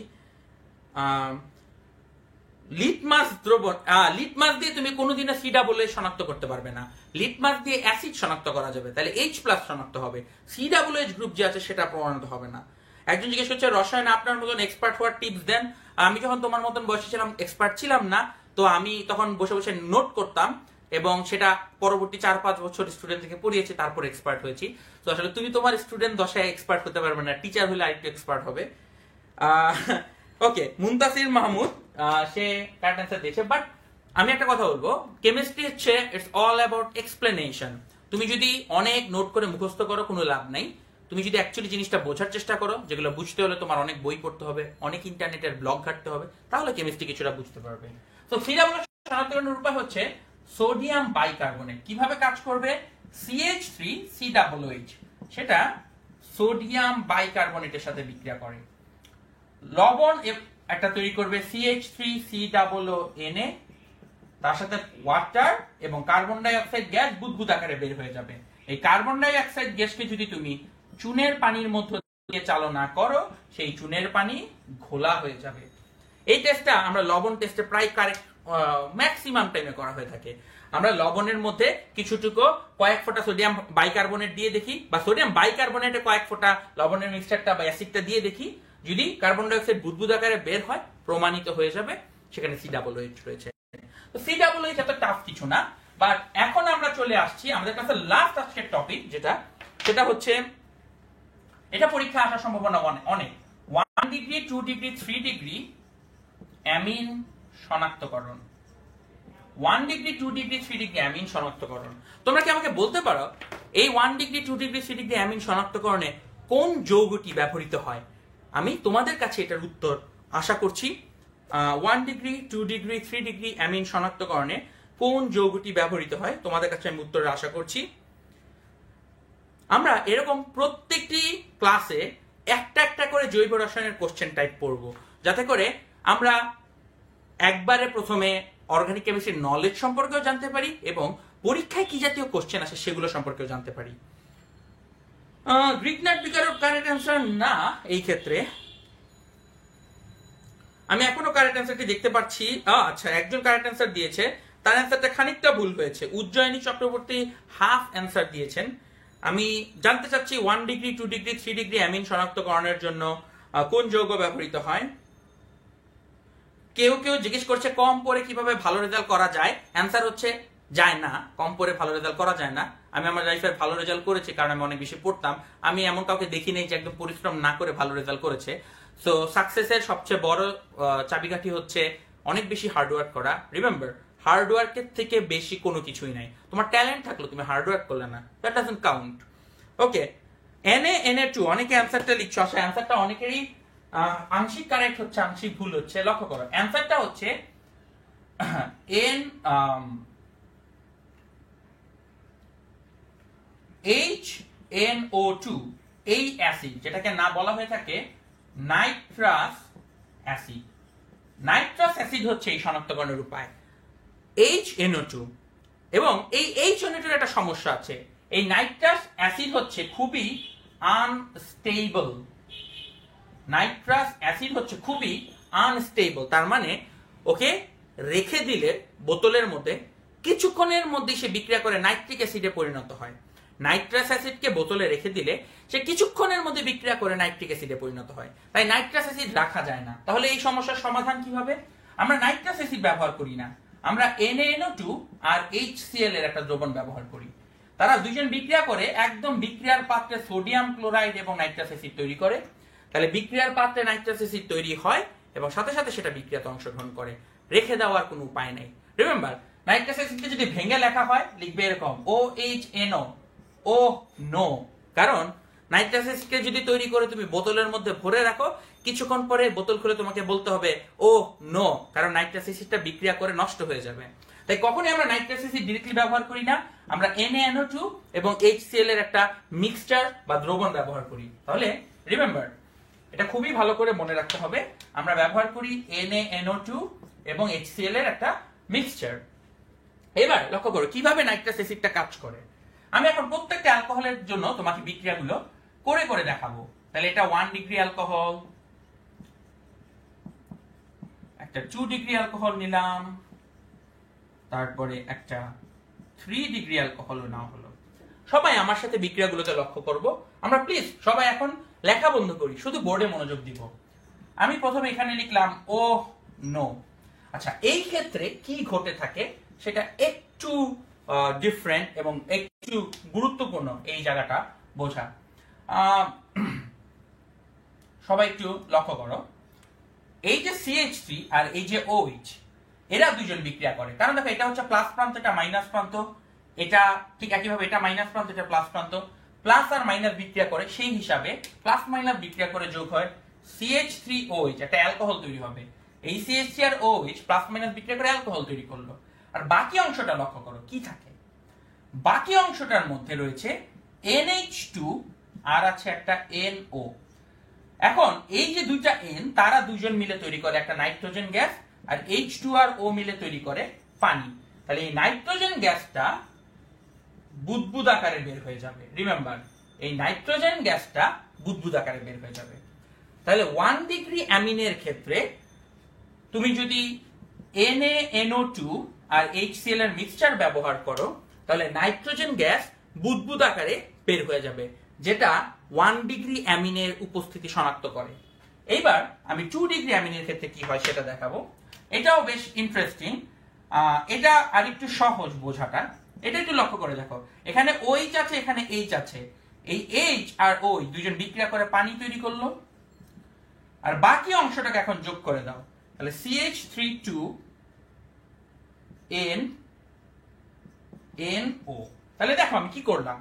লিটমাস দ্রবণ, লিটমাস দিয়ে তুমি কোনোদিনও COOH শনাক্ত করতে পারবে না। লিটমাস দিয়ে অ্যাসিড শনাক্ত করা যাবে, তাহলে H+ শনাক্ত হবে। COOH গ্রুপ যে আছে সেটা প্রমাণিত হবে না। একজন জিজ্ঞেস করছে রসায়নে আপনার মতন এক্সপার্ট হওয়ার টিপস দেন। আমি যখন তোমার মতন বয়সে ছিলাম এক্সপার্ট ছিলাম না, তো আমি তখন বসে বসে নোট করতাম এবং সেটা পরবর্তী 4-5 বছর স্টুডেন্ট থেকে পড়িয়েছি, তারপর এক্সপার্ট হয়েছি। তো আসলে তুমি তোমার স্টুডেন্ট দশায় এক্সপার্ট হতে পারবে না, টিচার হলে আরেকটু এক্সপার্ট হবে। ওকে, মুনতাসির মাহমুদ সে কারেক্ট অ্যান্সার দিয়েছে। বাট আমি একটা কথা বলবো, কেমিস্ট্রি হচ্ছে ইটস অল অ্যাবাউট এক্সপ্লেনেশন। তুমি যদি অনেক নোট করে মুখস্থ করো কোনো লাভ নাই, তুমি যদি অ্যাকচুয়ালি জিনিসটা বোঝার চেষ্টা করো, যেগুলো বুঝতে হলে তোমার অনেক বই পড়তে হবে, অনেক ইন্টারনেটের ব্লগ ঘাটতে হবে, তাহলে কেমিস্ট্রি কিছুটা বুঝতে পারবে। তো সিডাবল শনাক্তকরণের উপায় হচ্ছে সোডিয়াম বাইকার্বনেট কিভাবে কাজ করবে, CH3COOH সেটা সোডিয়াম বাইকার্বনেটের সাথে বিক্রিয়া করে। লবণ একটা তৈরি করবে CH3COONA, তার সাথে ওয়াটার এবং কার্বন ডাই অক্সাইড গ্যাস বুদবুদ আকারে বের হয়ে যাবে। এই কার্বন ডাই অক্সাইড গ্যাসকে যদি তুমি চুনের পানির মধ্য দিয়ে চালনা করো, সেই চুনের পানি ঘোলা হয়ে যাবে। এই টেস্টটা আমরা লবণ টেস্টে প্রায় কারেক্ট ম্যাক্সিমাম টাইমে করা হয়ে থাকে। আমরা লবণের মধ্যে কিছুটুকু কয়েক ফোঁটা সোডিয়াম বাইকার্বনেট দিয়ে দেখি, বা সোডিয়াম বাইকার্বনেটে কয়েক ফোঁটা লবণের মিক্সচারটা বা অ্যাসিডটা দিয়ে দেখি, যদি কার্বন ডাই অক্সাইড বুদবুদ আকারে বের হয় প্রমাণিত হয়ে যাবে সেখানে COOH রয়েছে। তো COOH এত টাফ কিছু না। বাট এখন আমরা চলে আসছি আমাদের কাছে লাস্ট আজকের টপিক, সেটা হচ্ছে, এটা পরীক্ষা আসার সম্ভাবনা অনেক, 1 ডিগ্রি 2 ডিগ্রি 3 ডিগ্রি অ্যামিন শনাক্তকরণ। 1 ডিগ্রি 2 ডিগ্রি 3 ডিগ্রি অ্যামিন শনাক্তকরণ। তোমরা কি আমাকে বলতে পারো এই 1 ডিগ্রি 2 ডিগ্রি 3 ডিগ্রি অ্যামিন শনাক্তকরণে কোন যৌগটি ব্যবহৃত হয়? আমি তোমাদের কাছে এটার উত্তর আশা করছি। 1 ডিগ্রি 2 ডিগ্রি 3 ডিগ্রি অ্যামিন শনাক্তকরণে কোন যৌগটি ব্যবহৃত হয় তোমাদের কাছে আমি উত্তর আশা করছি। আমরা এরকম প্রত্যেকটি ক্লাসে একটা একটা করে জৈব রসায়নের কোশ্চেন টাইপ পড়ব, যাতে করে আমরা একবারে প্রথমে অর্গানিক কেমিস্ট্রির নলেজ সম্পর্কেও জানতে পারি এবং পরীক্ষায় কি জাতীয় কোশ্চেন আসে সেগুলো সম্পর্কেও জানতে পারি। গ্রিগনাট বিকারক কারেক্ট অ্যান্সার না। এই ক্ষেত্রে আমি এখনো কারেক্ট অ্যান্সারটি দেখতে পাচ্ছি। আচ্ছা, একজন কারেক্ট অ্যান্সার দিয়েছে, তার অ্যান্সারটা খানিকটা ভুল হয়েছে। উজ্জয়িনী চক্রবর্তী হাফ অ্যান্সার দিয়েছেন। আমি জানতে চাচ্ছি 1 ডিগ্রি 2 ডিগ্রি 3 ডিগ্রি অ্যামিন শনাক্তকরণের জন্য কোন যৌগ ব্যবহৃত হয়। কেউ কেউ জিজ্ঞেস করছে কম পড়ে কিভাবে ভালো রেজাল্ট করা যায়। অ্যান্সার হচ্ছে যায় না, কম পড়ে ভালো রেজাল্ট করা যায় না। আমি আমার লাইফে ভালো রেজাল্ট করেছি কারণ আমি অনেক বেশি পড়তাম। আমি এমন কাউকে দেখি নেই যে একদম পরিশ্রম না করে ভালো রেজাল্ট করেছে। সো সাকসেসের সবচেয়ে বড় চাবিকাঠি হচ্ছে অনেক বেশি হার্ডওয়ার্ক করা। রিমেম্বার, হার্ডওয়ার্কের থেকে বেশি কোনো কিছুই নাই। তোমার ট্যালেন্ট থাকলো, তুমি হার্ডওয়ার্ক করলে না, that doesn't count. Okay, Na2 অনেকে অ্যান্সারটা লিখছো, আসলে অ্যান্সারটা অনেকেরই আংশিক কারেক্ট হচ্ছে, আংশিক ভুল হচ্ছে। লক্ষ্য করো, অ্যান্সারটা হচ্ছে HNO2, এই অ্যাসিড যেটাকে না বলা হয়ে থাকে নাইট্রাস অ্যাসিড। নাইট্রাস অ্যাসিড হচ্ছে এই শনাক্তকরণের উপায় HNO2। এবং এই HNO2 এর একটা সমস্যা আছে, এই নাইট্রাস অ্যাসিড হচ্ছে খুবই আনস্টেবল। নাইট্রাস অ্যাসিড হচ্ছে খুবই আনস্টেবল, তার মানে ওকে রেখে দিলে বোতলের মধ্যে কিছুক্ষণের মধ্যে সে বিক্রিয়া করে নাইট্রিক অ্যাসিডে পরিণত হয়। নাইট্রাস অ্যাসিডকে বোতলে রেখে দিলে সে কিছুক্ষণের মধ্যে বিক্রিয়া করে নাইট্রিক অ্যাসিডে পরিণত হয়। তাই নাইট্রাস অ্যাসিড রাখা যায় না। তাহলে এই সমস্যার সমাধান কিভাবে? আমরা নাইট্রাস অ্যাসিড ব্যবহার করি না, আমরা NaNO2 আর HCl এর একটা দ্রবণ ব্যবহার করি। তারা দুইজন বিক্রিয়া করে একদম বিক্রিয়ার পাত্রে সোডিয়াম ক্লোরাইড এবং নাইট্রাস অ্যাসিড তৈরি করে। তাহলে বিক্রিয়ার পাত্রে নাইট্রাস অ্যাসিড তৈরি হয় এবং সাথে সাথে সেটা বিক্রিয়াতে অংশগ্রহণ করে। রেখে দেওয়ার কোনো উপায় নেই। রিমেম্বার, নাইট্রাস অ্যাসিডকে যদি ভেঙে লেখা হয় লিখবে এরকম OHNO, ও নো। কারণ নাইট্রাস অ্যাসিডকে যদি তৈরি করে তুমি বোতলের মধ্যে ভরে রাখো, কিছুক্ষণ পরে বোতল খুলে তোমাকে বলতে হবে ও নো, কারণ নাইট্রাস অ্যাসিডটা বিক্রিয়া করে নষ্ট হয়ে যাবে। তাই কখনোই আমরা নাইট্রাস অ্যাসিড ডিরেক্টলি ব্যবহার করি না, আমরা NaNO2 এবং HCl এর একটা মিক্সচার বা দ্রবণ ব্যবহার করি। তাহলে রিমেম্বার, এটা খুবই ভালো করে মনে রাখতে হবে, আমরা ব্যবহার করি NaNO2 এবং HCl এর একটা মিক্সচার। এবার লক্ষ্য করো কিভাবে নাইট্রাস অ্যাসিডটা কাজ করে। আমি এখন প্রত্যেকটা অ্যালকোহলের জন্য তোমাকে বিক্রিয়াগুলো করে করে দেখাবো। তাহলে এটা 1 ডিগ্রি অ্যালকোহল, একটা 2 ডিগ্রি অ্যালকোহল নিলাম, তারপরে একটা 3 ডিগ্রি অ্যালকোহল নেওয়া হলো। সবাই আমার সাথে বিক্রিয়াগুলোতে লক্ষ্য করব। আমরা প্লিজ সবাই এখন লেখা বন্ধ করি, শুধু বোর্ডে মনোযোগ দিব। আমি প্রথমে এখানে লিখলাম ও নো। আচ্ছা, এই ক্ষেত্রে কি ঘটে থাকে সেটা একটু ডিফারেন্ট এবং একটু গুরুত্বপূর্ণ এই জায়গাটা বোঝা। সবাই একটু লক্ষ্য করো, এই যে CH3 আর এই যে OH, এরা দুইজন বিক্রিয়া করে। কারণ দেখো, এটা হচ্ছে প্লাস প্রান্ত, এটা মাইনাস প্রান্ত। এটা ঠিক একইভাবে এটা মাইনাস প্রান্ত, এটা প্লাস প্রান্ত, প্লাস আর মাইনাস বিক্রিয়া করে, সেই হিসাবে প্লাস মাইনাস বিক্রিয়া করে যোগ হয় CH3OH, একটা অ্যালকোহল তৈরি হবে। এই CH3 আর OH প্লাস মাইনাস বিক্রিয়া করে অ্যালকোহল তৈরি করলো। আর বাকি অংশটা লক্ষ্য করো কি থাকে, বাকি অংশটার মধ্যে রয়েছে NH2 আর আছে একটা NO। এখন এই যে দুইটা N, তারা দুজন মিলে তৈরি করে একটা নাইট্রোজেন গ্যাস, আর H2 আর O মিলে তৈরি করে পানি। তাহলে এই নাইট্রোজেন গ্যাসটা বুদবুদ আকারে বের হয়ে যাবে। রিমেম্বার, এই নাইট্রোজেন গ্যাসটা বুদবুদ আকারে বের হয়ে যাবে। তাহলে 1 ডিগ্রি অ্যামিনের ক্ষেত্রে তুমি যদি NaNO2 আর HCl এর মিক্সচার ব্যবহার করো, তাহলে নাইট্রোজেন গ্যাস বুদবুদ আকারে বের হয়ে যাবে, যেটা 1 ডিগ্রি অ্যামিনের উপস্থিতি শনাক্ত করে। এইবার আমি 2 ডিগ্রি অ্যামিনের ক্ষেত্রে কি হয় সেটা দেখাবো। এটাও বেশ ইন্টারেস্টিং, এটা আরেকটু সহজ বোঝাটা। এটা একটু লক্ষ্য করে দেখো, এখানে OH আছে, এখানে H আছে। এই H আর OH দুজন বিক্রিয়া করে পানি তৈরি করলো, আর বাকি অংশটাকে এখন যোগ করে দাও। তাহলে CH3NO। তাহলে দেখো আমি কি করলাম,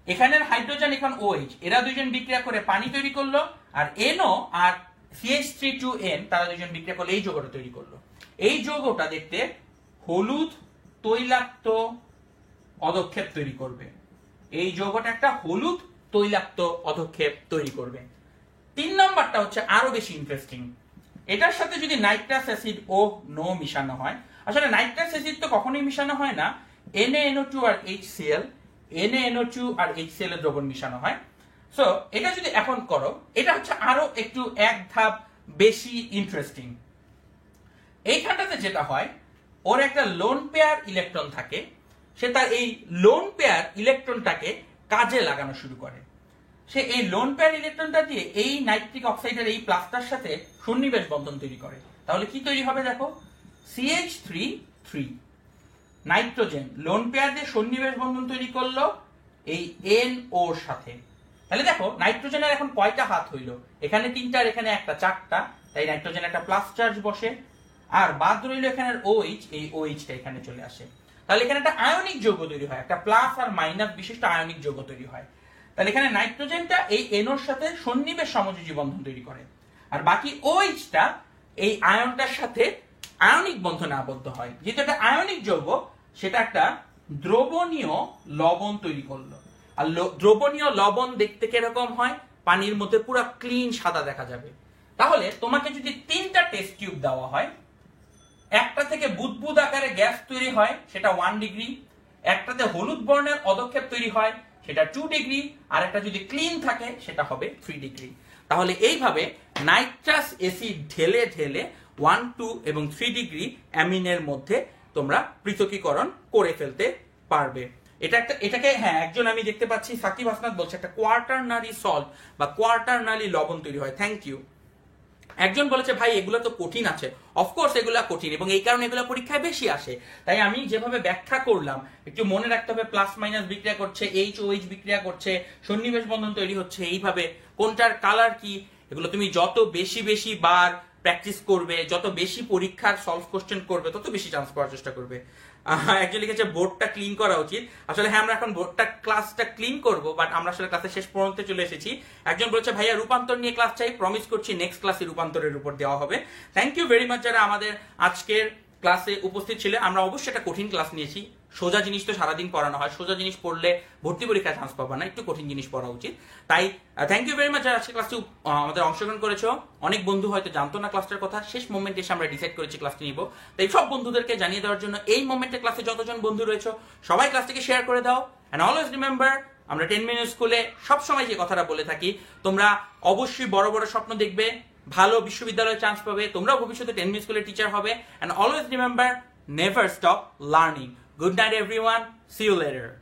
এখানের হাইড্রোজেন এখন OH, এরা দুজন বিক্রিয়া করে পানি তৈরি করলো, আর NO আর CH32N তারা দুজন বিক্রিয়া করলে এই যৌগটা তৈরি করলো। এই যৌগটা দেখতে হলুদ তৈলাক্ত অধক্ষেপ তৈরি করবে। এই যৌগটা একটা হলুদ তৈলাক্ত অধক্ষেপ তৈরি করবে। 3 নাম্বারটা হচ্ছে আরো বেশি ইন্টারেস্টিং। এটার সাথে যদি নাইট্রাস অ্যাসিড ও নো মিশানো হয়, আসলে নাইট্রাস অ্যাসিড তো কখনোই মিশানো হয় না, NaNO2 আর HCl, NaNO2 আর HCl এর দ্রবণ মিশানো হয়। সো এটা যদি এখন করো, এটা হচ্ছে আরো একটু এক ধাপ বেশি ইন্টারেস্টিং। এইখানটাতে যেটা হয়, ওর একটা লোন পেয়ার ইলেকট্রন থাকে, সে তার এই লোন পেয়ার ইলেকট্রনটাকে কাজে লাগানো শুরু করে। সে এই লোন পেয়ার ইলেকট্রনটা দিয়ে এই নাইট্রিক অক্সাইডের এই প্লাসটার সাথে সন্নিবেশ বন্ধন তৈরি করে। তাহলে কি তৈরি হবে দেখো, CH3 নাইট্রোজেন লোন পেয়ার দিয়ে সন্নিবেশ বন্ধন তৈরি করলো এই NO এর সাথে। তাহলে দেখো নাইট্রোজেনের এখন কয়টা হাত হইলো, এখানে 3টা আর এখানে একটা, 4টা। তাই নাইট্রোজেন একটা প্লাস চার্জ বসে, আর বাদ রইল এখানের OH, এই OH টা এখানে চলে আসে। তাহলে এখানে একটা আয়নিক যৌগ তৈরি হয়, একটা প্লাস আর মাইনাস বিশিষ্ট আয়নিক যৌগ তৈরি হয়। তাহলে এখানে নাইট্রোজেনটা এই NO এর সাথে সন্নিবেশ সমযোজী বন্ধন তৈরি করে, আর বাকি OH টা এই আয়নটার সাথে আয়নিক বন্ধনে আবদ্ধ হয়। যেহেতু এটা আয়নিক যৌগ, সেটা একটা দ্রবণীয় লবণ তৈরি করলো। আর দ্রবণীয় লবণ দেখতে কিরকম হয়, পানির মধ্যে পুরো ক্লিন সাদা দেখা যাবে। তাহলে তোমাকে যদি 3টা টেস্ট টিউব দেওয়া হয়, একটা থেকে বুদবুদ আকারে গ্যাস তৈরি হয় সেটা 1 ডিগ্রি, একটাতে হলুদ বর্ণের অধক্ষেপ তৈরি হয় সেটা 2 ডিগ্রি, আর একটা যদি ক্লিন থাকে সেটা হবে 3 ডিগ্রি। তাহলে এইভাবে নাইট্রাস অ্যাসিড ঢেলে ঢেলে 1, 2 এবং 3 ডিগ্রি অ্যামিনের মধ্যে তোমরা পৃথকীকরণ করে ফেলতে পারবে। এটাকে হ্যাঁ, একজন আমি দেখতে পাচ্ছি সাকিব হাসনাত বলছে একটা কোয়ার্টারনারি সল্ট বা কোয়ার্টারনারি লবণ তৈরি হয়। Thank you. একজন বলেছে ভাই এগুলো তো কঠিন আছে। অফকোর্স এগুলো কঠিন, এবং এই কারণে এগুলো পরীক্ষায় বেশি আসে। তাই আমি যেভাবে ব্যাখ্যা করলাম একটু মনে রাখতে হবে, প্লাস মাইনাস বিক্রিয়া করছে, HOH বিক্রিয়া করছে, সন্নিবেশ বন্ধন তৈরি হচ্ছে, এইভাবে কোনটার কালার কি, এগুলো তুমি যত বেশি বেশি বার প্র্যাকটিস করবে, যত বেশি পরীক্ষার সলভ কোশ্চেন করবে, তত বেশি চান্স পাওয়ার চেষ্টা করবে। একজন লিখেছে বোর্ডটা ক্লিন করা উচিত। আসলে হ্যাঁ, আমরা এখন বোর্ডটা ক্লাসটা ক্লিন করব, বাট আমরা আসলে ক্লাসের শেষ পর্যন্ত চলে এসেছি। একজন বলেছে ভাইয়া রূপান্তর নিয়ে ক্লাস চাই, প্রমিস করছি নেক্সট ক্লাসে রূপান্তরের উপর দেওয়া হবে। থ্যাংক ইউ ভেরি মাচ যারা আমাদের আজকের ক্লাসে উপস্থিত ছিল। আমরা অবশ্যই একটা কঠিন ক্লাস নিয়েছি, সোজা জিনিস তো সারাদিন পড়ানো হয়, সোজা জিনিস পড়লে ভর্তি পরীক্ষায় চান্স পাবা না, একটু কঠিন জিনিস পড়া উচিত। তাই থ্যাংক ইউ ভেরি মাচ যারা আজকে ক্লাসটি আমাদের অংশগ্রহণ করেছো। অনেক বন্ধু হয়তো জানতো না ক্লাসটার কথা, শেষ মোমেন্টে এসে আমরা ডিসাইড করেছি ক্লাসটি নিব। তাই সব বন্ধুদেরকে জানিয়ে দেওয়ার জন্য এই মোমেন্টে ক্লাসে যতজন বন্ধু রয়েছে সবাই ক্লাসটিকে শেয়ার করে দাও। এন্ড অলওয়েজ রিমেম্বার, আমরা 10 মিনিট স্কুলে সবসময় যে কথাটা বলে থাকি, তোমরা অবশ্যই বড় বড় স্বপ্ন দেখবে, ভালো বিশ্ববিদ্যালয়ে চান্স পাবে, তোমরা ভবিষ্যতে 10 মিনিট স্কুলের টিচার হবে। And always remember, never stop learning. Good night everyone. See you later.